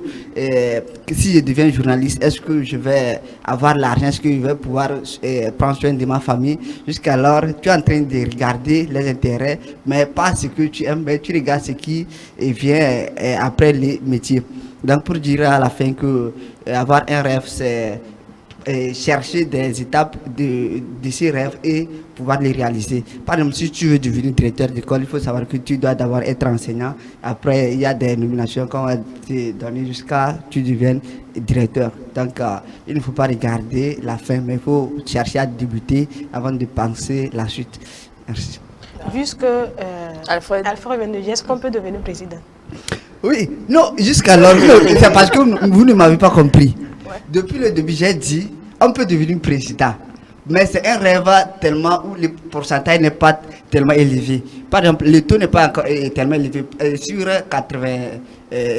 si je deviens journaliste, est-ce que je vais avoir l'argent, est-ce que je vais pouvoir prendre soin de ma famille? Jusqu'alors, tu es en train de regarder les intérêts, mais pas ce que tu aimes, mais tu regardes ce qui vient après les métiers. Donc pour dire à la fin que avoir un rêve, c'est chercher des étapes de ces rêves et pouvoir les réaliser. Par exemple, si tu veux devenir directeur d'école, il faut savoir que tu dois d'abord être enseignant. Après, il y a des nominations qu'on va te donner jusqu'à ce que tu deviennes directeur. Donc, il ne faut pas regarder la fin, mais il faut chercher à débuter avant de penser la suite. Merci. Vu ce que Alfred vient de dire, est-ce qu'on peut devenir président? Oui, non, jusqu'alors, c'est parce que vous ne m'avez pas compris. Ouais. Depuis le début, j'ai dit, on peut devenir président. Mais c'est un rêve tellement où le pourcentage n'est pas tellement élevé. Par exemple, le taux n'est pas encore tellement élevé.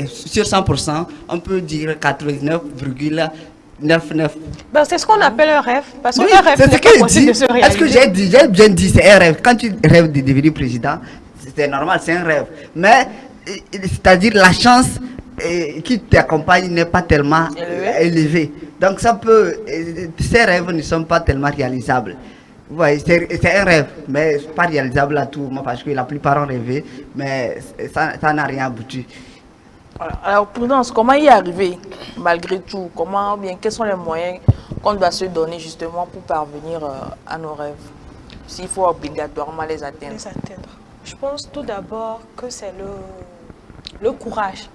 Sur 100%, on peut dire 99,99. Ben, c'est ce qu'on appelle un rêve. Parce que oui, un rêve, c'est ce que je dis. Est-ce que j'ai bien dit, c'est un rêve. Quand tu rêves de devenir président, c'est normal, c'est un rêve. Mais, c'est-à-dire la chance qui t'accompagne n'est pas tellement élevée. Donc ça peut, ces rêves ne sont pas tellement réalisables. Ouais, c'est un rêve, mais pas réalisable à tout moment parce que la plupart ont rêvé, mais ça n'a rien abouti. Alors, Prudence, comment y arriver malgré tout? Quels sont les moyens qu'on doit se donner justement pour parvenir à nos rêves, s'il faut obligatoirement les atteindre? Je pense tout d'abord que c'est le courage.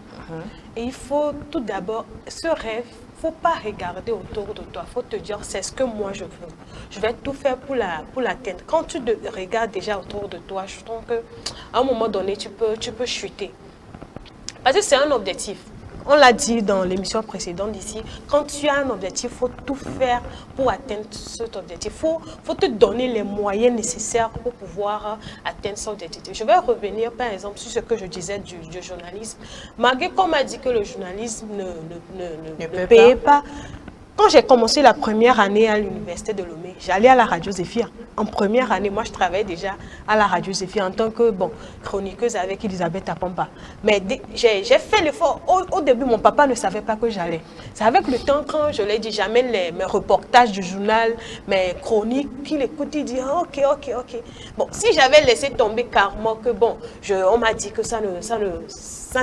Et il faut tout d'abord, ce rêve, il ne faut pas regarder autour de toi. Il faut te dire, c'est ce que moi je veux. Je vais tout faire pour l'atteindre. Quand tu regardes déjà autour de toi, je trouve qu'à un moment donné, tu peux chuter. Parce que c'est un objectif. On l'a dit dans l'émission précédente ici, quand tu as un objectif, il faut tout faire pour atteindre cet objectif. Il faut te donner les moyens nécessaires pour pouvoir atteindre cet objectif. Je vais revenir par exemple sur ce que je disais du journalisme. Malgré qu'on m'a dit que le journalisme ne payait pas. Quand j'ai commencé la première année à l'université de Lomé, j'allais à la radio Zéphir. En première année, moi, je travaillais déjà à la radio Zéphir en tant que chroniqueuse avec Elisabeth Apomba. Mais j'ai fait l'effort. Au début, mon papa ne savait pas que j'allais. C'est avec le temps, quand je l'ai dit, j'amène mes reportages du journal, mes chroniques, qu'il écoute, il dit ok. Bon, si j'avais laissé tomber carrément que on m'a dit que ça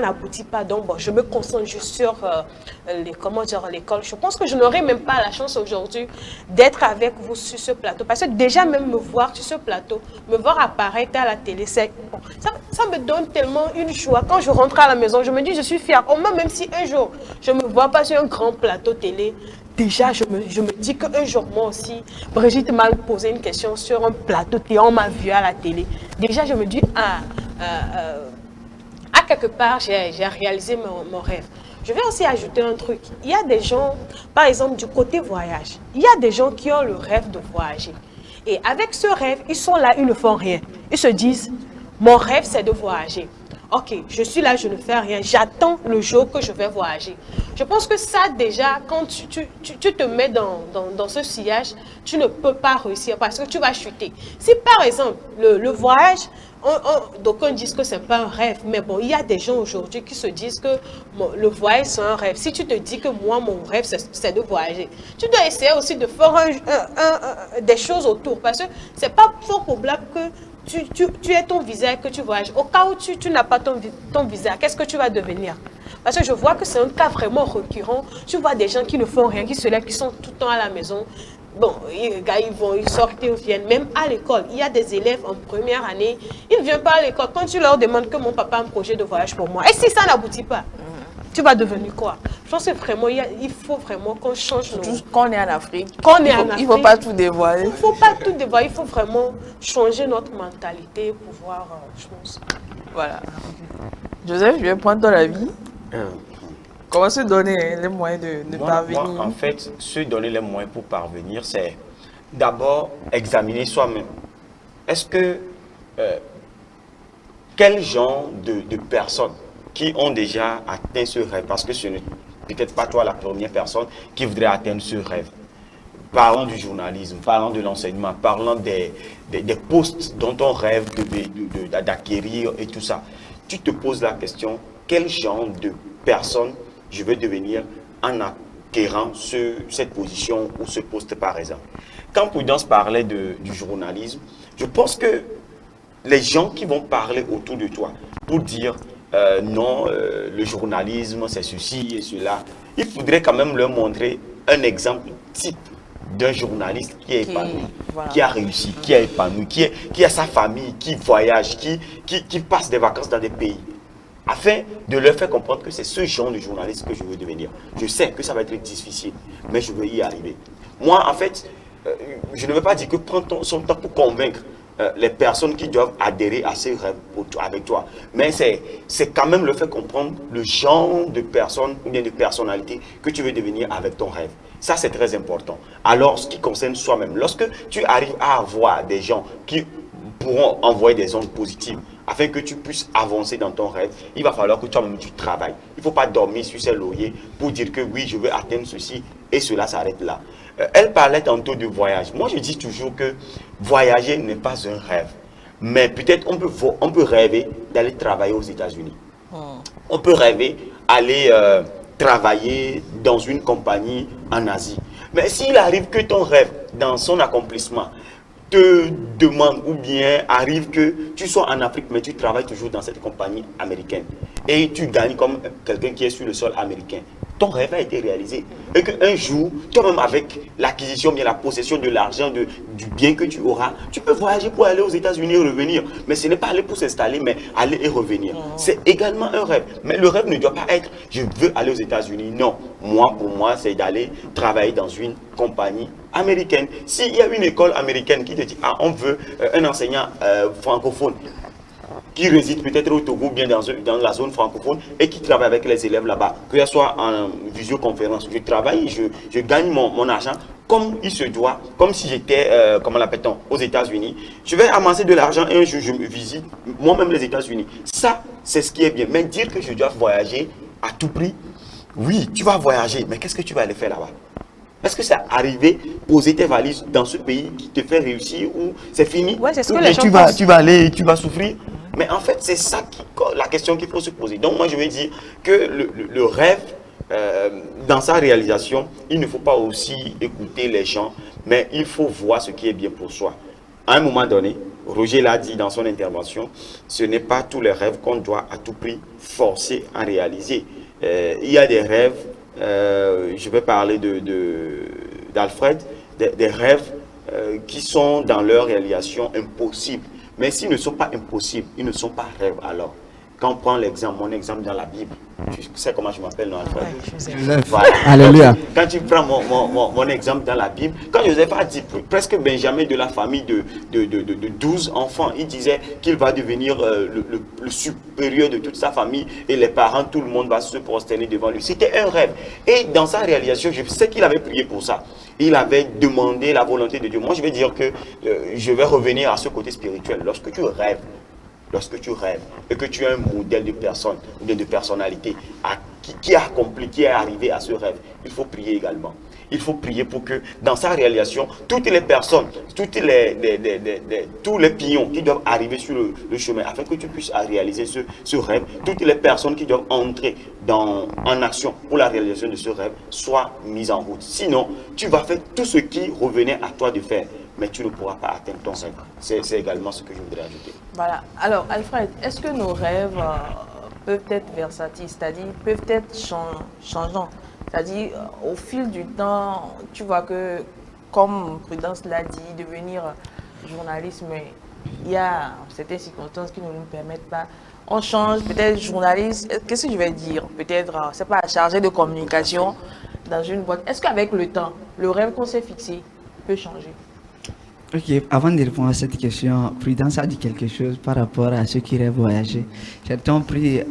n'aboutit pas, donc je me concentre juste sur l'école. Je pense que je n'aurais même pas la chance aujourd'hui d'être avec vous sur ce plateau. Parce que déjà même me voir sur ce plateau, me voir apparaître à la télé, ça me donne tellement une joie. Quand je rentre à la maison, je me dis je suis fière. Au moins, même si un jour je ne me vois pas sur un grand plateau télé, déjà, je me dis qu'un jour, moi aussi, Brigitte m'a posé une question sur un plateau et on m'a vu à la télé. Déjà, je me dis, à quelque part, j'ai réalisé mon rêve. Je vais aussi ajouter un truc. Il y a des gens, par exemple, du côté voyage, il y a des gens qui ont le rêve de voyager. Et avec ce rêve, ils sont là, ils ne font rien. Ils se disent, mon rêve, c'est de voyager. Ok, je suis là, je ne fais rien. J'attends le jour que je vais voyager. Je pense que ça, déjà, quand tu te mets dans ce sillage, tu ne peux pas réussir parce que tu vas chuter. Si, par exemple, le voyage, d'aucuns disent que ce n'est pas un rêve, mais bon, il y a des gens aujourd'hui qui se disent que le voyage, c'est un rêve. Si tu te dis que moi, mon rêve, c'est de voyager, tu dois essayer aussi de faire des choses autour parce que ce n'est pas fort probable que tu aies ton visa et que tu voyages. Au cas où tu n'as pas ton visa, qu'est-ce que tu vas devenir? Parce que je vois que c'est un cas vraiment récurrent. Tu vois des gens qui ne font rien, qui se lèvent, qui sont tout le temps à la maison. Bon, les gars, ils sortent, ils viennent. Même à l'école, il y a des élèves en première année, ils ne viennent pas à l'école. Quand tu leur demandes que mon papa a un projet de voyage pour moi, et si ça n'aboutit pas, tu vas devenir quoi? Je pense que vraiment, il faut vraiment qu'on change nos... Quand on est en Afrique, il ne faut pas tout dévoiler. Il ne faut pas tout dévoiler, il faut vraiment changer notre mentalité pour pouvoir, je pense. Voilà. Joseph, je vais prendre ton avis. Comment se donner les moyens de parvenir? Moi, en fait, se donner les moyens pour parvenir, c'est d'abord examiner soi-même. Est-ce que... quel genre de personnes qui ont déjà atteint ce rêve, parce que ce n'est peut-être pas toi la première personne qui voudrait atteindre ce rêve. Parlons du journalisme, parlons de l'enseignement, parlons des postes dont on rêve d'acquérir et tout ça. Tu te poses la question, quel genre de personne je veux devenir en acquérant cette position ou ce poste par exemple. Quand Prudence parlait du journalisme, je pense que les gens qui vont parler autour de toi pour dire non, le journalisme c'est ceci et cela, il faudrait quand même leur montrer un exemple type d'un journaliste qui est épanoui, voilà, qui a réussi, qui est épanoui, qui a sa famille, qui voyage, qui passe des vacances dans des pays, afin de leur faire comprendre que c'est ce genre de journaliste que je veux devenir. Je sais que ça va être difficile, mais je veux y arriver. Moi, en fait, je ne veux pas dire que prendre son temps pour convaincre les personnes qui doivent adhérer à ces rêves avec toi. Mais c'est quand même le fait comprendre le genre de personne ou bien de personnalité que tu veux devenir avec ton rêve. Ça, c'est très important. Alors, ce qui concerne soi-même, lorsque tu arrives à avoir des gens qui pourront envoyer des ondes positives afin que tu puisses avancer dans ton rêve, il va falloir que toi-même tu travailles. Il ne faut pas dormir sur ses lauriers pour dire que oui, je veux atteindre ceci et cela s'arrête là. Elle parlait tantôt de voyage. Moi, je dis toujours que voyager n'est pas un rêve. Mais peut-être on peut rêver d'aller travailler aux États-Unis. On peut rêver d'aller travailler dans une compagnie en Asie. Mais s'il arrive que ton rêve, dans son accomplissement, te demande ou bien arrive que tu sois en Afrique, mais tu travailles toujours dans cette compagnie américaine et tu gagnes comme quelqu'un qui est sur le sol américain, ton rêve a été réalisé. Et qu'un jour, toi-même avec l'acquisition, bien la possession de l'argent, du bien que tu auras, tu peux voyager pour aller aux États-Unis et revenir. Mais ce n'est pas aller pour s'installer, mais aller et revenir. C'est également un rêve. Mais le rêve ne doit pas être « je veux aller aux États-Unis ». Non, pour moi, c'est d'aller travailler dans une compagnie américaine. S'il y a une école américaine qui te dit « ah, on veut un enseignant francophone », qui réside peut-être au Togo, bien dans la zone francophone, et qui travaille avec les élèves là-bas, que ce soit en visioconférence. Je travaille, je gagne mon argent comme il se doit, comme si j'étais, comment l'appelle-t-on, aux États-Unis. Je vais amasser de l'argent et un jour je visite moi-même les États-Unis. Ça, c'est ce qui est bien. Mais dire que je dois voyager à tout prix, oui, tu vas voyager, mais qu'est-ce que tu vas aller faire là-bas? Est-ce que c'est arrivé, poser tes valises dans ce pays qui te fait réussir ou c'est fini? Ouais, c'est ce que ou les gens tu vas aller, tu vas souffrir. Mais en fait, c'est ça la question qu'il faut se poser. Donc moi, je vais dire que le rêve, dans sa réalisation, il ne faut pas aussi écouter les gens, mais il faut voir ce qui est bien pour soi. À un moment donné, Roger l'a dit dans son intervention, ce n'est pas tous les rêves qu'on doit à tout prix forcer à réaliser. Il y a des rêves, je vais parler d'Alfred, des rêves qui sont dans leur réalisation impossibles. Mais s'ils ne sont pas impossibles, ils ne sont pas rêves alors. Quand on prend mon exemple dans la Bible, tu sais comment je m'appelle, non, Alfred? Joseph. Voilà. Alléluia. Quand tu prends mon exemple dans la Bible, quand Joseph a dit presque Benjamin de la famille de 12 enfants, il disait qu'il va devenir le supérieur de toute sa famille et les parents, tout le monde va se prosterner devant lui. C'était un rêve. Et dans sa réalisation, je sais qu'il avait prié pour ça. Il avait demandé la volonté de Dieu. Moi, je vais dire que je vais revenir à ce côté spirituel. Lorsque tu rêves et que tu as un modèle de personne ou bien de personnalité qui a accompli, qui est arrivé à ce rêve, il faut prier également. Il faut prier pour que dans sa réalisation, toutes les personnes, tous les pions qui doivent arriver sur le chemin, afin que tu puisses réaliser ce rêve, toutes les personnes qui doivent entrer en action pour la réalisation de ce rêve soient mises en route. Sinon, tu vas faire tout ce qui revenait à toi de faire, mais tu ne pourras pas atteindre ton rêve. C'est également ce que je voudrais ajouter. Voilà. Alors, Alfred, est-ce que nos rêves peuvent être versatiles, c'est-à-dire peuvent être changeants? C'est-à-dire, au fil du temps, tu vois que, comme Prudence l'a dit, devenir journaliste, mais il y a certaines circonstances qui ne nous permettent pas. On change, peut-être journaliste, qu'est-ce que je vais dire? Peut-être, c'est pas chargé de communication dans une boîte. Est-ce qu'avec le temps, le rêve qu'on s'est fixé peut changer? Ok, avant de répondre à cette question, Prudence a dit quelque chose par rapport à ceux qui rêvent voyager. Certains ont pris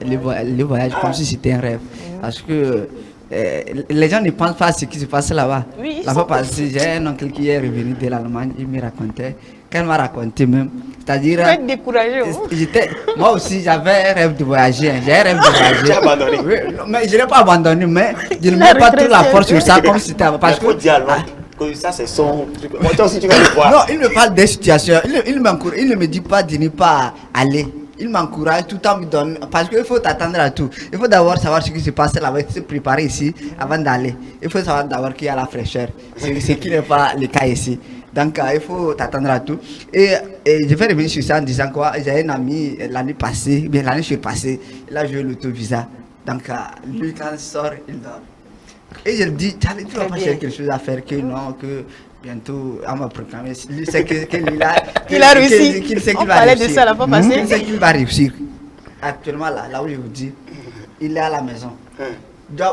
le voyage comme si c'était un rêve. Parce que les gens ne pensent pas à ce qui se passe là-bas. Oui, La fois passée, j'ai un oncle qui est revenu de l'Allemagne, il me racontait, quand il m'a raconté même, c'est-à-dire... Tu vas être découragé. Moi aussi, j'avais un rêve de voyager. J'ai un rêve de voyager. J'ai abandonné. Oui, mais je ne l'ai pas abandonné, mais je ne mets pas toute la force sur ça comme si c'était... Parce que... Ça, c'est son truc. Toi aussi, tu vas le voir. Non, il me parle des situations. Il ne me dit pas de ne pas aller. Il m'encourage tout le temps me donne. Parce qu'il faut t'attendre à tout. Il faut d'abord savoir ce qui se passe là-bas, se préparer ici avant d'aller. Il faut savoir d'abord qu'il y a la fraîcheur. Ce qui n'est pas le cas ici. Donc, il faut t'attendre à tout. Et je vais revenir sur ça en disant quoi. J'ai un ami l'année passée, bien l'année surpassée, il a joué l'auto-visa. Donc, lui, quand il sort, il dort. Et je lui dis, tu vas pas chercher quelque chose à faire que non, que bientôt, on va proclamer. Lui sait qu'il a réussi. Qu'il sait qu'il on va parlait réussir. de ça la fois passée. Il sait qu'il va réussir. Actuellement, là où je vous dis, il est à la maison.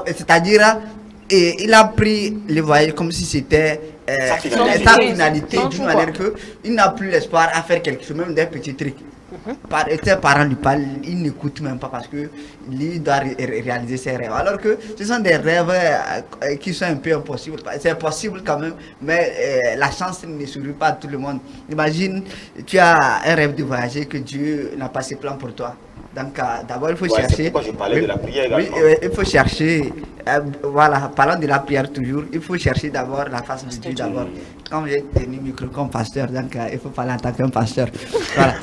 C'est-à-dire, il a pris le voyage comme si c'était sa finalité, d'une manière qu'il n'a plus l'espoir à faire quelque chose, même des petits trucs. Ses parents lui parlent, il n'écoute même pas parce que lui doit réaliser ses rêves. Alors que ce sont des rêves qui sont un peu impossibles. C'est possible quand même, mais la chance ne sourit pas à tout le monde. Imagine, tu as un rêve de voyager que Dieu n'a pas ses plans pour toi. Donc d'abord il faut chercher. C'est pourquoi je parlais de la prière également. Oui, il faut chercher. Voilà, parlant de la prière toujours, il faut chercher d'abord la face de Dieu d'abord. Comme j'ai tenu le micro comme pasteur, donc il faut parler en tant qu'un pasteur. Voilà.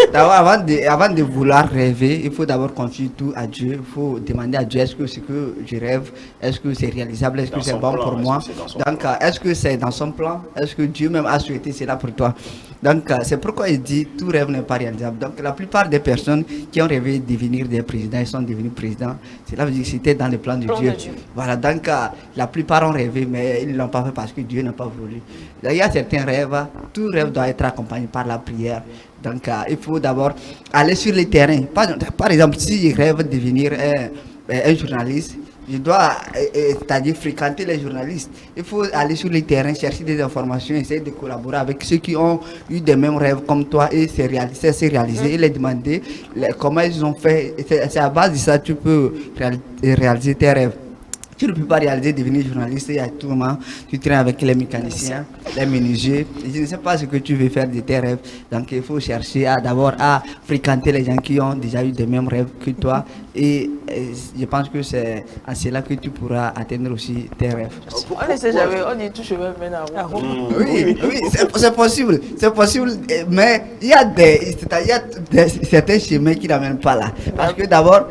Avant de vouloir rêver, il faut d'abord confier tout à Dieu. Il faut demander à Dieu, est-ce que ce que je rêve, est-ce que c'est réalisable, est-ce que c'est bon pour moi? Donc est-ce que c'est dans son plan? Est-ce que Dieu même a souhaité cela pour toi? Donc c'est pourquoi il dit tout rêve n'est pas réalisable. Donc la plupart des personnes qui ont rêvé de devenir des présidents, ils sont devenus présidents. Cela veut dire que c'était dans les plans de Dieu. Voilà, donc la plupart ont rêvé, mais ils ne l'ont pas fait parce que Dieu n'a pas voulu. Il y a certains rêves, tout rêve doit être accompagné par la prière. Donc il faut d'abord aller sur le terrain. Par exemple, si je rêve de devenir un journaliste, je dois, c'est-à-dire fréquenter les journalistes. Il faut aller sur le terrain, chercher des informations, essayer de collaborer avec ceux qui ont eu des mêmes rêves comme toi et se réaliser et les demander comment ils ont fait. C'est à base de ça que tu peux réaliser tes rêves. Tu ne peux pas réaliser devenir journaliste et à tout moment tu traînes avec les mécaniciens, les menuisiers. Je ne sais pas ce que tu veux faire de tes rêves. Donc il faut chercher d'abord à fréquenter les gens qui ont déjà eu des mêmes rêves que toi. Et je pense que c'est à cela que tu pourras atteindre aussi tes rêves. On ne sait jamais, on dit tout chemin mène à Rome. Oui, c'est possible. C'est possible, mais il y a certains chemins qui n'amènent pas là. Parce que d'abord,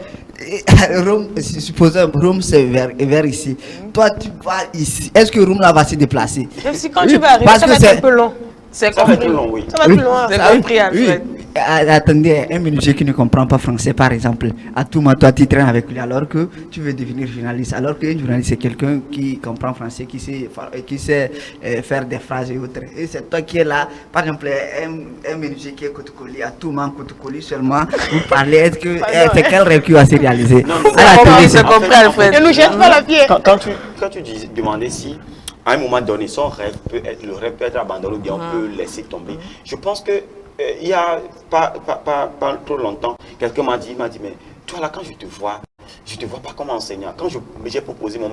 Rome, supposons Rome c'est vers ici. Toi tu vas ici. Est-ce que Rome là va se déplacer? Même si quand tu vas arriver, ça va être un peu long. C'est compris. Long, oui. Ça va être plus loin. C'est compris, Alfred. attendez, un menuisier qui ne comprend pas français, par exemple, à tout moment, toi, tu traînes avec lui alors que tu veux devenir journaliste. Alors qu'un journaliste, c'est quelqu'un qui comprend français, qui sait faire des phrases et autres. Et c'est toi qui es là, par exemple, un menuisier qui est côte-collé, à tout moment, côte-collé seulement, vous parlez, est-ce que c'est quel rêve qui va se réaliser? Non, À la télé, c'est Ne nous jette pas la pied. Quand tu demandais si, à un moment donné, le rêve peut être abandonné ou bien on peut laisser tomber, je pense que il y a pas trop longtemps, quelqu'un m'a dit, mais toi là, quand je te vois pas comme enseignant. Quand j'ai proposé mon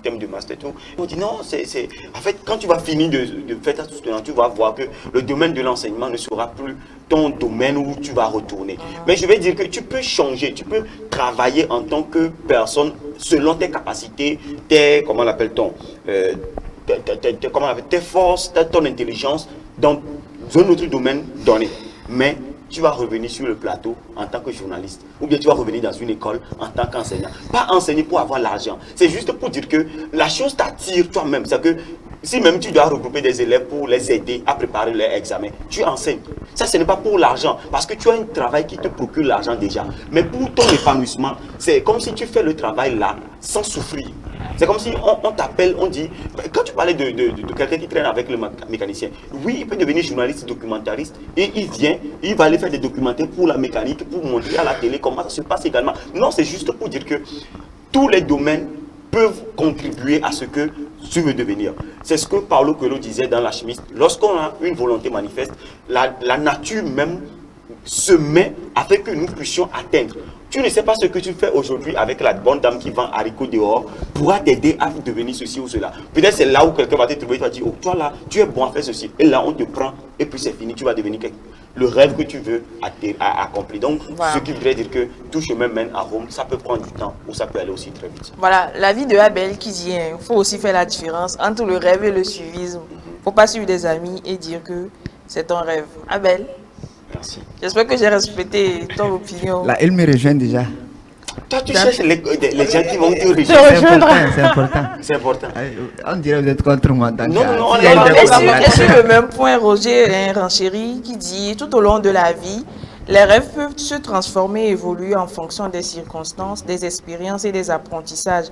thème de master, tout, ils m'ont dit non, en fait, quand tu vas finir de faire ta soutenance, tu vas voir que le domaine de l'enseignement ne sera plus ton domaine où tu vas retourner. Mais je vais dire que tu peux changer, tu peux travailler en tant que personne selon tes capacités, comment l'appelle-t-on, tes forces, ton intelligence dans un autre domaine donné. Mais tu vas revenir sur le plateau en tant que journaliste. Ou bien tu vas revenir dans une école en tant qu'enseignant. Pas enseigner pour avoir l'argent. C'est juste pour dire que la chose t'attire toi-même. C'est que si même tu dois regrouper des élèves pour les aider à préparer leurs examens, tu enseignes. Ça, ce n'est pas pour l'argent. Parce que tu as un travail qui te procure l'argent déjà. Mais pour ton épanouissement, c'est comme si tu fais le travail là sans souffrir. C'est comme si on t'appelle, on dit, quand tu parlais de quelqu'un qui traîne avec le mécanicien, oui, il peut devenir journaliste, documentariste, et il va aller faire des documentaires pour la mécanique, pour montrer à la télé comment ça se passe également. Non, c'est juste pour dire que tous les domaines peuvent contribuer à ce que tu veux devenir. C'est ce que Paulo Coelho disait dans L'Alchimiste. Lorsqu'on a une volonté manifeste, la nature même se met afin que nous puissions atteindre. Tu ne sais pas ce que tu fais aujourd'hui avec la bonne dame qui vend haricots dehors pourra t'aider à devenir ceci ou cela. Peut-être c'est là où quelqu'un va te trouver et va dire, oh toi là, tu es bon à faire ceci. Et là on te prend et puis c'est fini, tu vas devenir le rêve que tu veux accomplir. Donc voilà. Ce qui voudrait dire que tout chemin mène à Rome, ça peut prendre du temps ou ça peut aller aussi très vite. Voilà, la vie de Abel qui dit, il faut aussi faire la différence entre le rêve et le suivisme. Il ne faut pas suivre des amis et dire que c'est ton rêve. Abel, merci. J'espère que j'ai respecté ton opinion. Là, il me rejoint déjà. Toi, tu cherches les gens qui vont te rejoindre. C'est important. C'est important. On dirait que vous êtes contre moi. Donc, Non, Et sur le même point, Roger Ranchéry qui dit, tout au long de la vie, les rêves peuvent se transformer et évoluer en fonction des circonstances, des expériences et des apprentissages.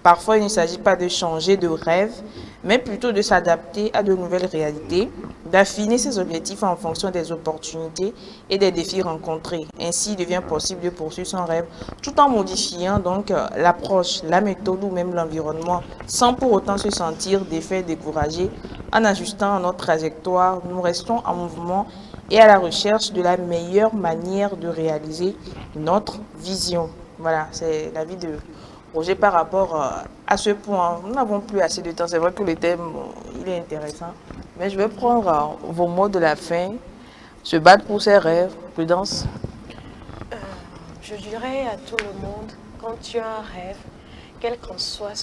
Parfois, il ne s'agit pas de changer de rêve, mais plutôt de s'adapter à de nouvelles réalités, d'affiner ses objectifs en fonction des opportunités et des défis rencontrés. Ainsi, il devient possible de poursuivre son rêve tout en modifiant donc l'approche, la méthode ou même l'environnement, sans pour autant se sentir défait, découragé. En ajustant notre trajectoire, nous restons en mouvement et à la recherche de la meilleure manière de réaliser notre vision. Voilà, c'est l'avis de Roger par rapport à ce point. Nous n'avons plus assez de temps. C'est vrai que le thème, il est intéressant. Mais je vais prendre vos mots de la fin. Se battre pour ses rêves. Prudence. Je dirais à tout le monde, quand tu as un rêve, quel qu'en soit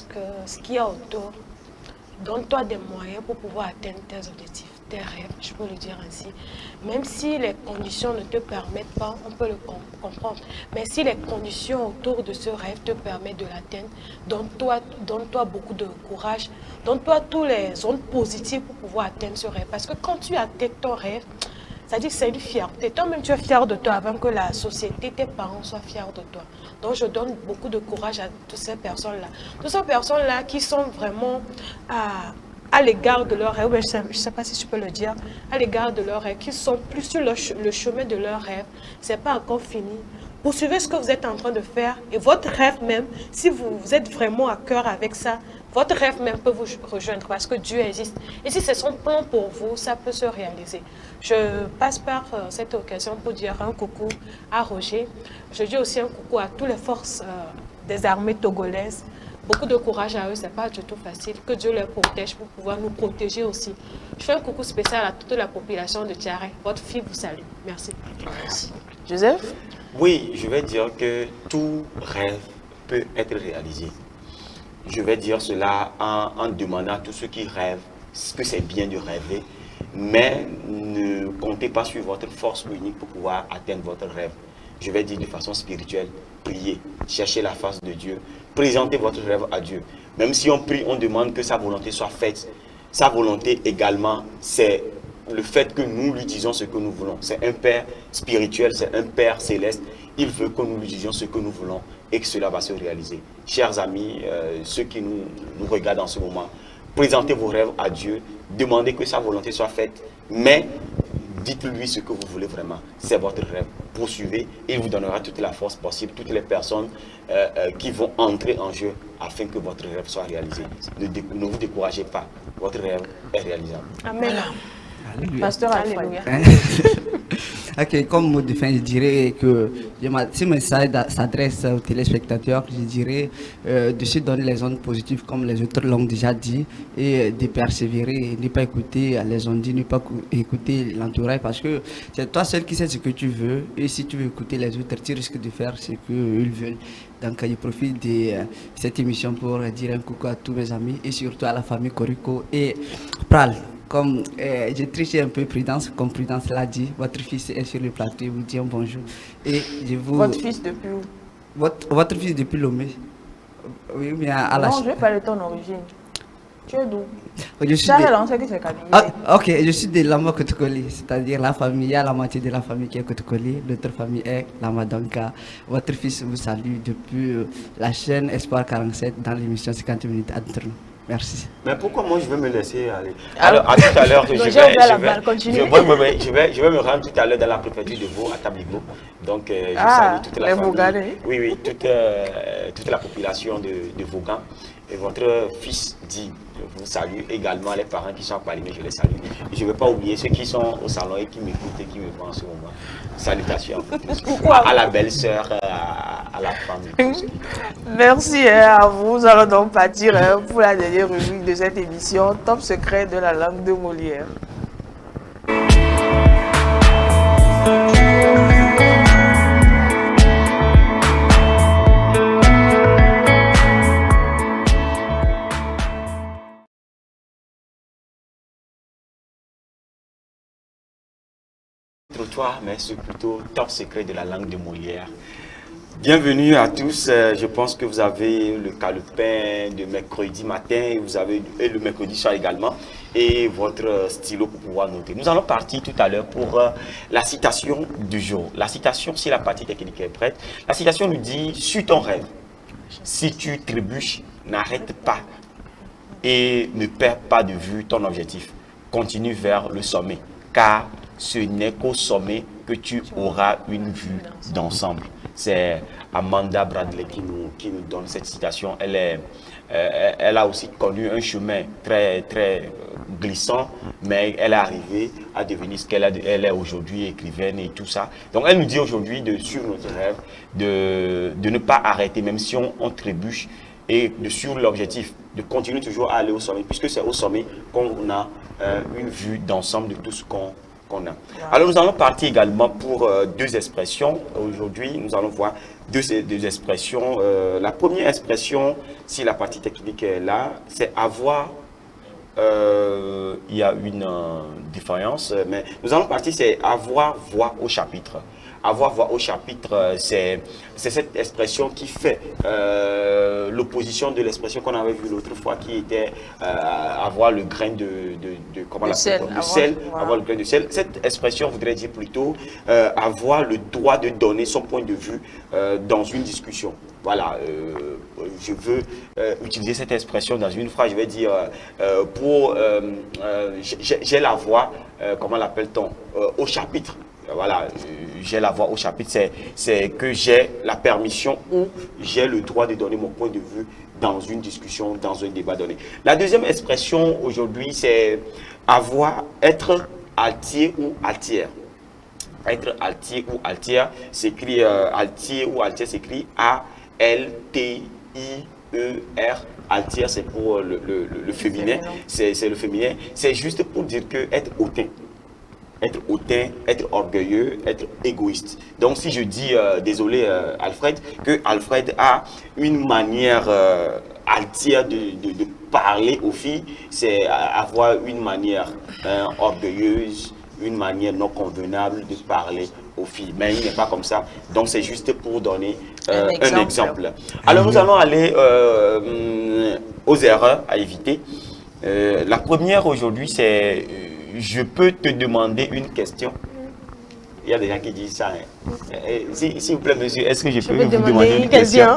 ce qu'il y a autour, donne-toi des moyens pour pouvoir atteindre tes objectifs, tes rêves, je peux le dire ainsi. Même si les conditions ne te permettent pas, on peut le comprendre. Mais si les conditions autour de ce rêve te permettent de l'atteindre, donne-toi beaucoup de courage, donne-toi tous les zones positives pour pouvoir atteindre ce rêve. Parce que quand tu atteins ton rêve, c'est-à-dire que c'est une fierté. Toi-même, tu es fier de toi avant que la société, tes parents soient fiers de toi. Donc, je donne beaucoup de courage à toutes ces personnes-là. Toutes ces personnes-là qui sont vraiment à l'égard de leur rêve, je ne sais pas si je peux le dire, à l'égard de leur rêve, qui sont plus sur le chemin de leur rêve. Ce n'est pas encore fini. Poursuivez ce que vous êtes en train de faire et votre rêve même, si vous êtes vraiment à cœur avec ça, votre rêve même peut vous rejoindre parce que Dieu existe. Et si c'est son plan pour vous, ça peut se réaliser. Je passe par cette occasion pour dire un coucou à Roger. Je dis aussi un coucou à toutes les forces des armées togolaises. Beaucoup de courage à eux, ce n'est pas du tout facile. Que Dieu les protège pour pouvoir nous protéger aussi. Je fais un coucou spécial à toute la population de Tiaré. Votre fille vous salue. Merci. Merci. Joseph? Oui, je vais dire que tout rêve peut être réalisé. Je vais dire cela en demandant à tous ceux qui rêvent que c'est bien de rêver, mais ne comptez pas sur votre force unique pour pouvoir atteindre votre rêve. Je vais dire de façon spirituelle, priez, cherchez la face de Dieu, présentez votre rêve à Dieu. Même si on prie, on demande que sa volonté soit faite. Sa volonté également, c'est le fait que nous lui disions ce que nous voulons. C'est un Père spirituel, c'est un Père céleste. Il veut que nous lui disions ce que nous voulons et que cela va se réaliser. Chers amis, ceux qui nous regardent en ce moment, présentez vos rêves à Dieu, demandez que sa volonté soit faite, mais dites-lui ce que vous voulez vraiment. C'est votre rêve. Poursuivez, il vous donnera toute la force possible, toutes les personnes qui vont entrer en jeu afin que votre rêve soit réalisé. Ne vous découragez pas, votre rêve est réalisable. Amen. Pasteur Alfred. Alléluia. Ok, comme mot de fin, je dirais que si mon message s'adresse aux téléspectateurs, je dirais de se donner les ondes positives comme les autres l'ont déjà dit et de persévérer, ne pas écouter les ondes, ne pas écouter l'entourage parce que c'est toi seul qui sais ce que tu veux et si tu veux écouter les autres, tu risques de faire ce qu'ils veulent. Donc je profite de cette émission pour dire un coucou à tous mes amis et surtout à la famille Corico et Pral. Comme j'ai triché un peu Prudence, comme Prudence l'a dit, votre fils est sur le plateau, il vous dit un bonjour. Et je vous... Votre fils depuis où? Votre fils depuis Lomé. Oui, mais à la... Non, je vais parler de ton origine. Tu es d'où? Je suis Charles de... Lancé qui s'est Kabylie. Ah, ok, je suis de Lama Kotukoli, c'est-à-dire la famille, il y a la moitié de la famille qui est Kotukoli, l'autre famille est Lama. Donc, votre fils vous salue depuis la chaîne Espoir 47 dans l'émission 50 minutes entre nous. Merci. Mais pourquoi moi je vais me laisser aller? Alors, à tout à l'heure, je vais me rendre tout à l'heure dans la préfecture de Vaud, à Tabligo. Donc, je salue toute la famille. Oui, toute la population de Vaughan. Et votre fils dit, je vous salue également, les parents qui sont à Palimé, je les salue. Et je ne vais pas oublier ceux qui sont au salon et qui m'écoutent et qui me voient en ce moment. Salutations à la belle-sœur, à la famille. Merci à vous. Nous allons donc partir pour la dernière rubrique de cette émission, Top secret de la langue de Molière. Trottoir, mais c'est plutôt top secret de la langue de Molière. Bienvenue à tous. Je pense que vous avez le calepin de mercredi matin, vous avez et le mercredi soir également, et votre stylo pour pouvoir noter. Nous allons partir tout à l'heure pour la citation du jour. La citation, si la partie technique est prête, la citation nous dit: suis ton rêve. Si tu trébuches, n'arrête pas et ne perds pas de vue ton objectif. Continue vers le sommet, car ce n'est qu'au sommet que tu auras une vue d'ensemble. C'est Amanda Bradley qui nous donne cette citation. Elle a aussi connu un chemin très glissant, mais elle est arrivée à devenir ce qu'elle est aujourd'hui, écrivaine et tout ça. Donc elle nous dit aujourd'hui de suivre notre rêve, de ne pas arrêter, même si on trébuche, et de suivre l'objectif, de continuer toujours à aller au sommet, puisque c'est au sommet qu'on a une vue d'ensemble de tout ce qu'on a. Alors nous allons partir également pour deux expressions. Aujourd'hui, nous allons voir deux expressions. La première expression, si la partie technique est là, c'est avoir. Il y a une différence, mais nous allons partir, c'est avoir voix au chapitre. Avoir voix au chapitre, c'est cette expression qui fait l'opposition de l'expression qu'on avait vue l'autre fois, qui était avoir le grain de comment le sel, avoir le grain de sel. Cette expression voudrait dire plutôt avoir le droit de donner son point de vue dans une discussion. Voilà, je veux utiliser cette expression dans une phrase, je vais dire j'ai la voix, comment l'appelle-t-on, au chapitre. Voilà, j'ai la voix au chapitre, c'est que j'ai la permission ou j'ai le droit de donner mon point de vue dans une discussion, dans un débat donné. La deuxième expression aujourd'hui, c'est être altier ou altière. Être altier ou altière s'écrit altier ou altière s'écrit A-L-T-I-E-R. Altière, c'est pour le féminin. C'est le féminin. C'est juste pour dire que être hautain. Être hautain, être orgueilleux, être égoïste. Donc si je dis, désolé Alfred, que Alfred a une manière altière de parler aux filles, c'est avoir une manière orgueilleuse, une manière non convenable de parler aux filles. Mais il n'est pas comme ça. Donc c'est juste pour donner un exemple. Alors nous allons aller aux erreurs à éviter. La première aujourd'hui, c'est je peux te demander une question. Il y a des gens qui disent ça. Hein. S'il vous plaît, monsieur, est-ce que je peux vous demander une question?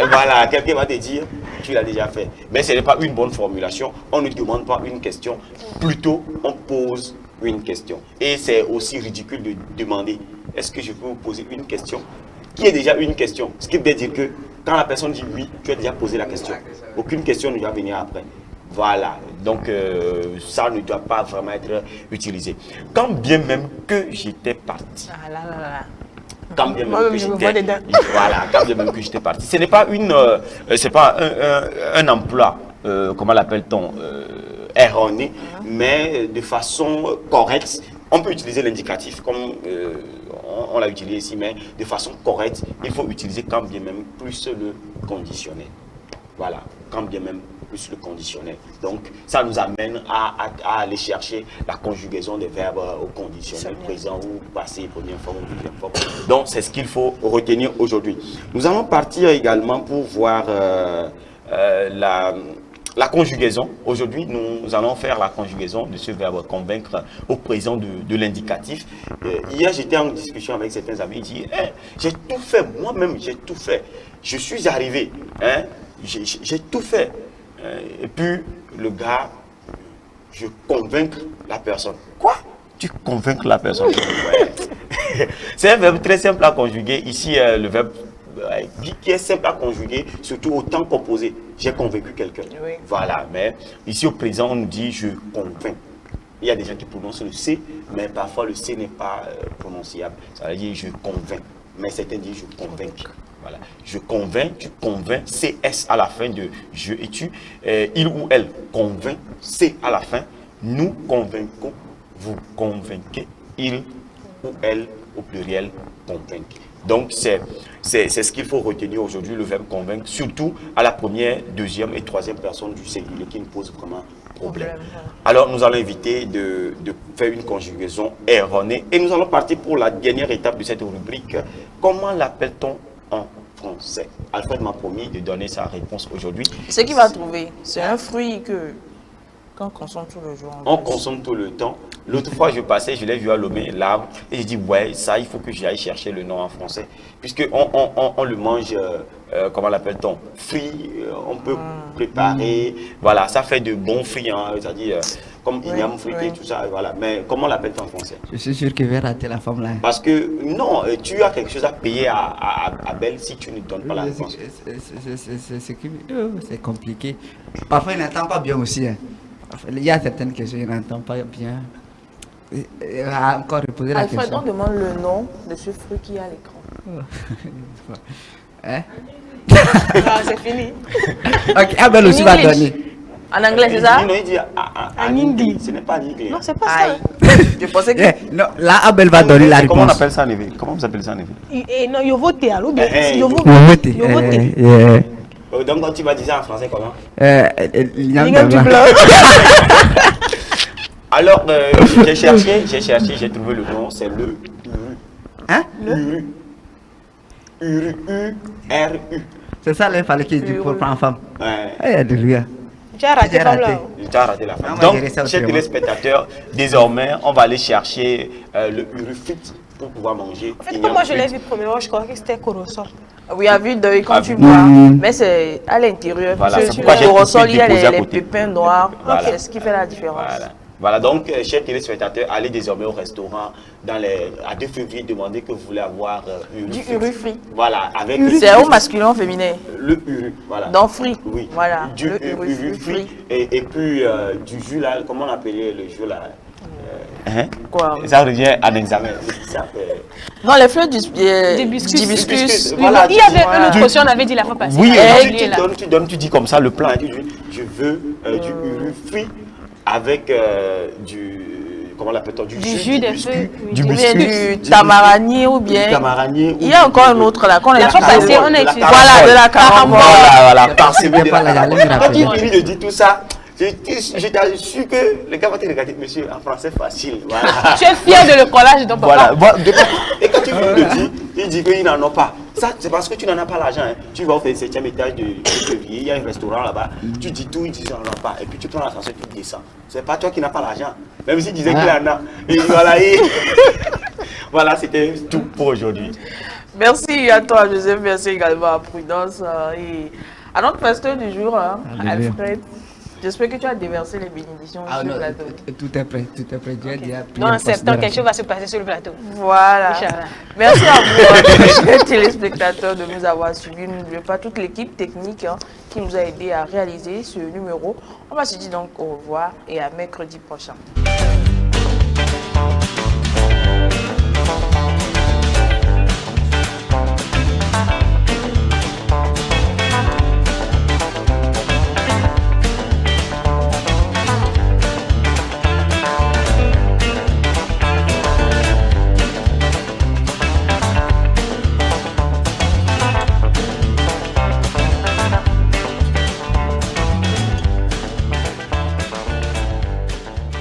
Voilà, quelqu'un va te dire, tu l'as déjà fait. Mais ce n'est pas une bonne formulation. On ne demande pas une question. Plutôt, on pose une question. Et c'est aussi ridicule de demander, est-ce que je peux vous poser une question? Qui est déjà une question? Ce qui veut dire que quand la personne dit oui, tu as déjà posé la question. Aucune question ne doit venir après. Voilà, donc ça ne doit pas vraiment être utilisé. Quand bien même que j'étais parti. Ah là là là. Quand bien même que j'étais, voilà, quand bien même que j'étais parti. Ce n'est pas c'est pas un emploi, comment l'appelle-t-on, erroné, mais de façon correcte. On peut utiliser l'indicatif comme on l'a utilisé ici, mais de façon correcte, il faut utiliser quand bien même plus le conditionnel. Voilà, quand bien même plus le conditionnel. Donc, ça nous amène à aller chercher la conjugaison des verbes au conditionnel, présent ou passé, première forme ou deuxième forme. Donc, c'est ce qu'il faut retenir aujourd'hui. Nous allons partir également pour voir la conjugaison. Aujourd'hui, nous allons faire la conjugaison de ce verbe convaincre au présent de l'indicatif. Hier, j'étais en discussion avec certains amis. Ils disent, j'ai tout fait, moi-même, j'ai tout fait. Je suis arrivé, hein, j'ai tout fait. Et puis, le gars, je convaincre la personne. Quoi? Tu convaincre la personne? Ouais. C'est un verbe très simple à conjuguer. Ici, le verbe qui est simple à conjuguer, surtout au temps composé. J'ai convaincu quelqu'un. Oui. Voilà, mais ici au présent, on nous dit je convainc. Il y a des gens qui prononcent le C, mais parfois le C n'est pas prononciable. Ça veut dire je convainc. Mais certains disent je convainc. Voilà. Je convainc, tu convainc, CS à la fin de je et tu. Il ou elle convainc, C à la fin. Nous convainquons, vous convainquez, il ou elle au pluriel convainc. Donc, c'est ce qu'il faut retenir aujourd'hui, le verbe convaincre, surtout à la première, deuxième et troisième personne du singulier qui nous pose vraiment problème. Alors, nous allons éviter de faire une conjugaison erronée et nous allons partir pour la dernière étape de cette rubrique. Comment l'appelle-t-on en français? Alfred m'a promis de donner sa réponse aujourd'hui. Ce qu'il va trouver, c'est un fruit qu'on consomme tout le jour. On consomme tout le temps. L'autre fois, je passais, je l'ai vu à Lomé, l'arbre, et je dis, ouais, ça, il faut que j'aille chercher le nom en français. Puisqu'on le mange, comment l'appelle-t-on? Frit, on peut préparer, voilà, ça fait de bons frits, hein, c'est-à-dire, comme igname frité, tout ça, voilà. Mais comment l'appelle-t-on en français? Je suis sûr qu'il va rater la femme là. Parce que, non, tu as quelque chose à payer à Belle si tu ne donnes pas la réponse. C'est compliqué. Parfois, il n'entend pas bien aussi. Hein. Il y a certaines questions, il n'entend pas bien. Encore reposer la Alfred, question. on demande le nom de ce fruit qui est à l'écran. Hein? Ah, c'est fini. Ok, Abel aussi va donner. En anglais, c'est ça? Non, il dit en hindi. Ce n'est pas en hindi. Non, c'est pas ça. Je pensais que... Non, là, Abel va donner la réponse. Comment on appelle ça en hébreu? Comment vous appelez ça en hébreu? Non, yo voté alors bien. Yo voté. Donc, quand tu vas dire ça en français, comment? Ligname du blanc. Alors, j'ai cherché, j'ai trouvé le nom, c'est le Uru. Hein? Uru. Uru, U-R-U. C'est ça, il fallait qu'il dise pour prendre femme. Ouais. De lui. Tu as raté femme là. Tu as raté la femme. Non, donc, chers téléspectateurs, désormais, on va aller chercher le Uru fit pour pouvoir manger. En fait, comme moi je l'ai vu premièrement, je croyais que c'était Corossol. Oui, à vue d'œil quand tu vois, mais c'est à l'intérieur. Voilà, Parce que au ressort, il y a les pépins noirs. Voilà. C'est ce qui fait la différence. Voilà, donc, chers téléspectateurs, allez désormais au restaurant à 2 février, demandez que vous voulez avoir du Uru frit. Voilà, avec c'est au masculin ou féminin? Le Uru, voilà. Donc frit. Oui. Voilà. Du Uru frit. Et puis du jus là, comment on appelait le jus là? Quoi? Ça revient en examen. Non, les fleurs d'hibiscus. Voilà, il y avait une autre question, on avait dit la fois passée. Oui, tu dis comme ça le plan. Je veux du Uru frit avec comment l'appelle-t-on? Du jus d'hibiscus. Du tamaranier ou bien. Il y a encore un autre là qu'on a fois passée, on a utilisé. Voilà, de la carambole. Voilà, parsemé de la carambole. Quand il finit de dire tout ça, je t'assure que le gars va te regarder, monsieur, en français facile. Voilà. Tu es fier de le collage de ton papa. Voilà. Et quand tu finis de dire, il dit qu'il n'en a pas. Ça, c'est parce que tu n'en as pas l'argent. Hein. Tu vas au 7e étage de février, il y a un restaurant là-bas. Tu dis tout, ils disent on n'en a pas. Et puis tu prends l'ascenseur, tu descends. C'est pas toi qui n'as pas l'argent. Même s'il disait qu'il en a. Et voilà, voilà, c'était tout pour aujourd'hui. Merci à toi, Joseph. Merci également à Prudence. Et à notre pasteur du jour, hein, Alfred. J'espère que tu as déversé les bénédictions sur le plateau. Tout est prêt, tout est prêt. Dieu a dit Dans un septembre, quelque chose va se passer sur le plateau. Voilà. Merci à vous, chers téléspectateurs, de nous avoir suivis. N'oubliez pas toute l'équipe technique qui nous a aidé à réaliser ce numéro. On va se dire donc au revoir et à mercredi prochain.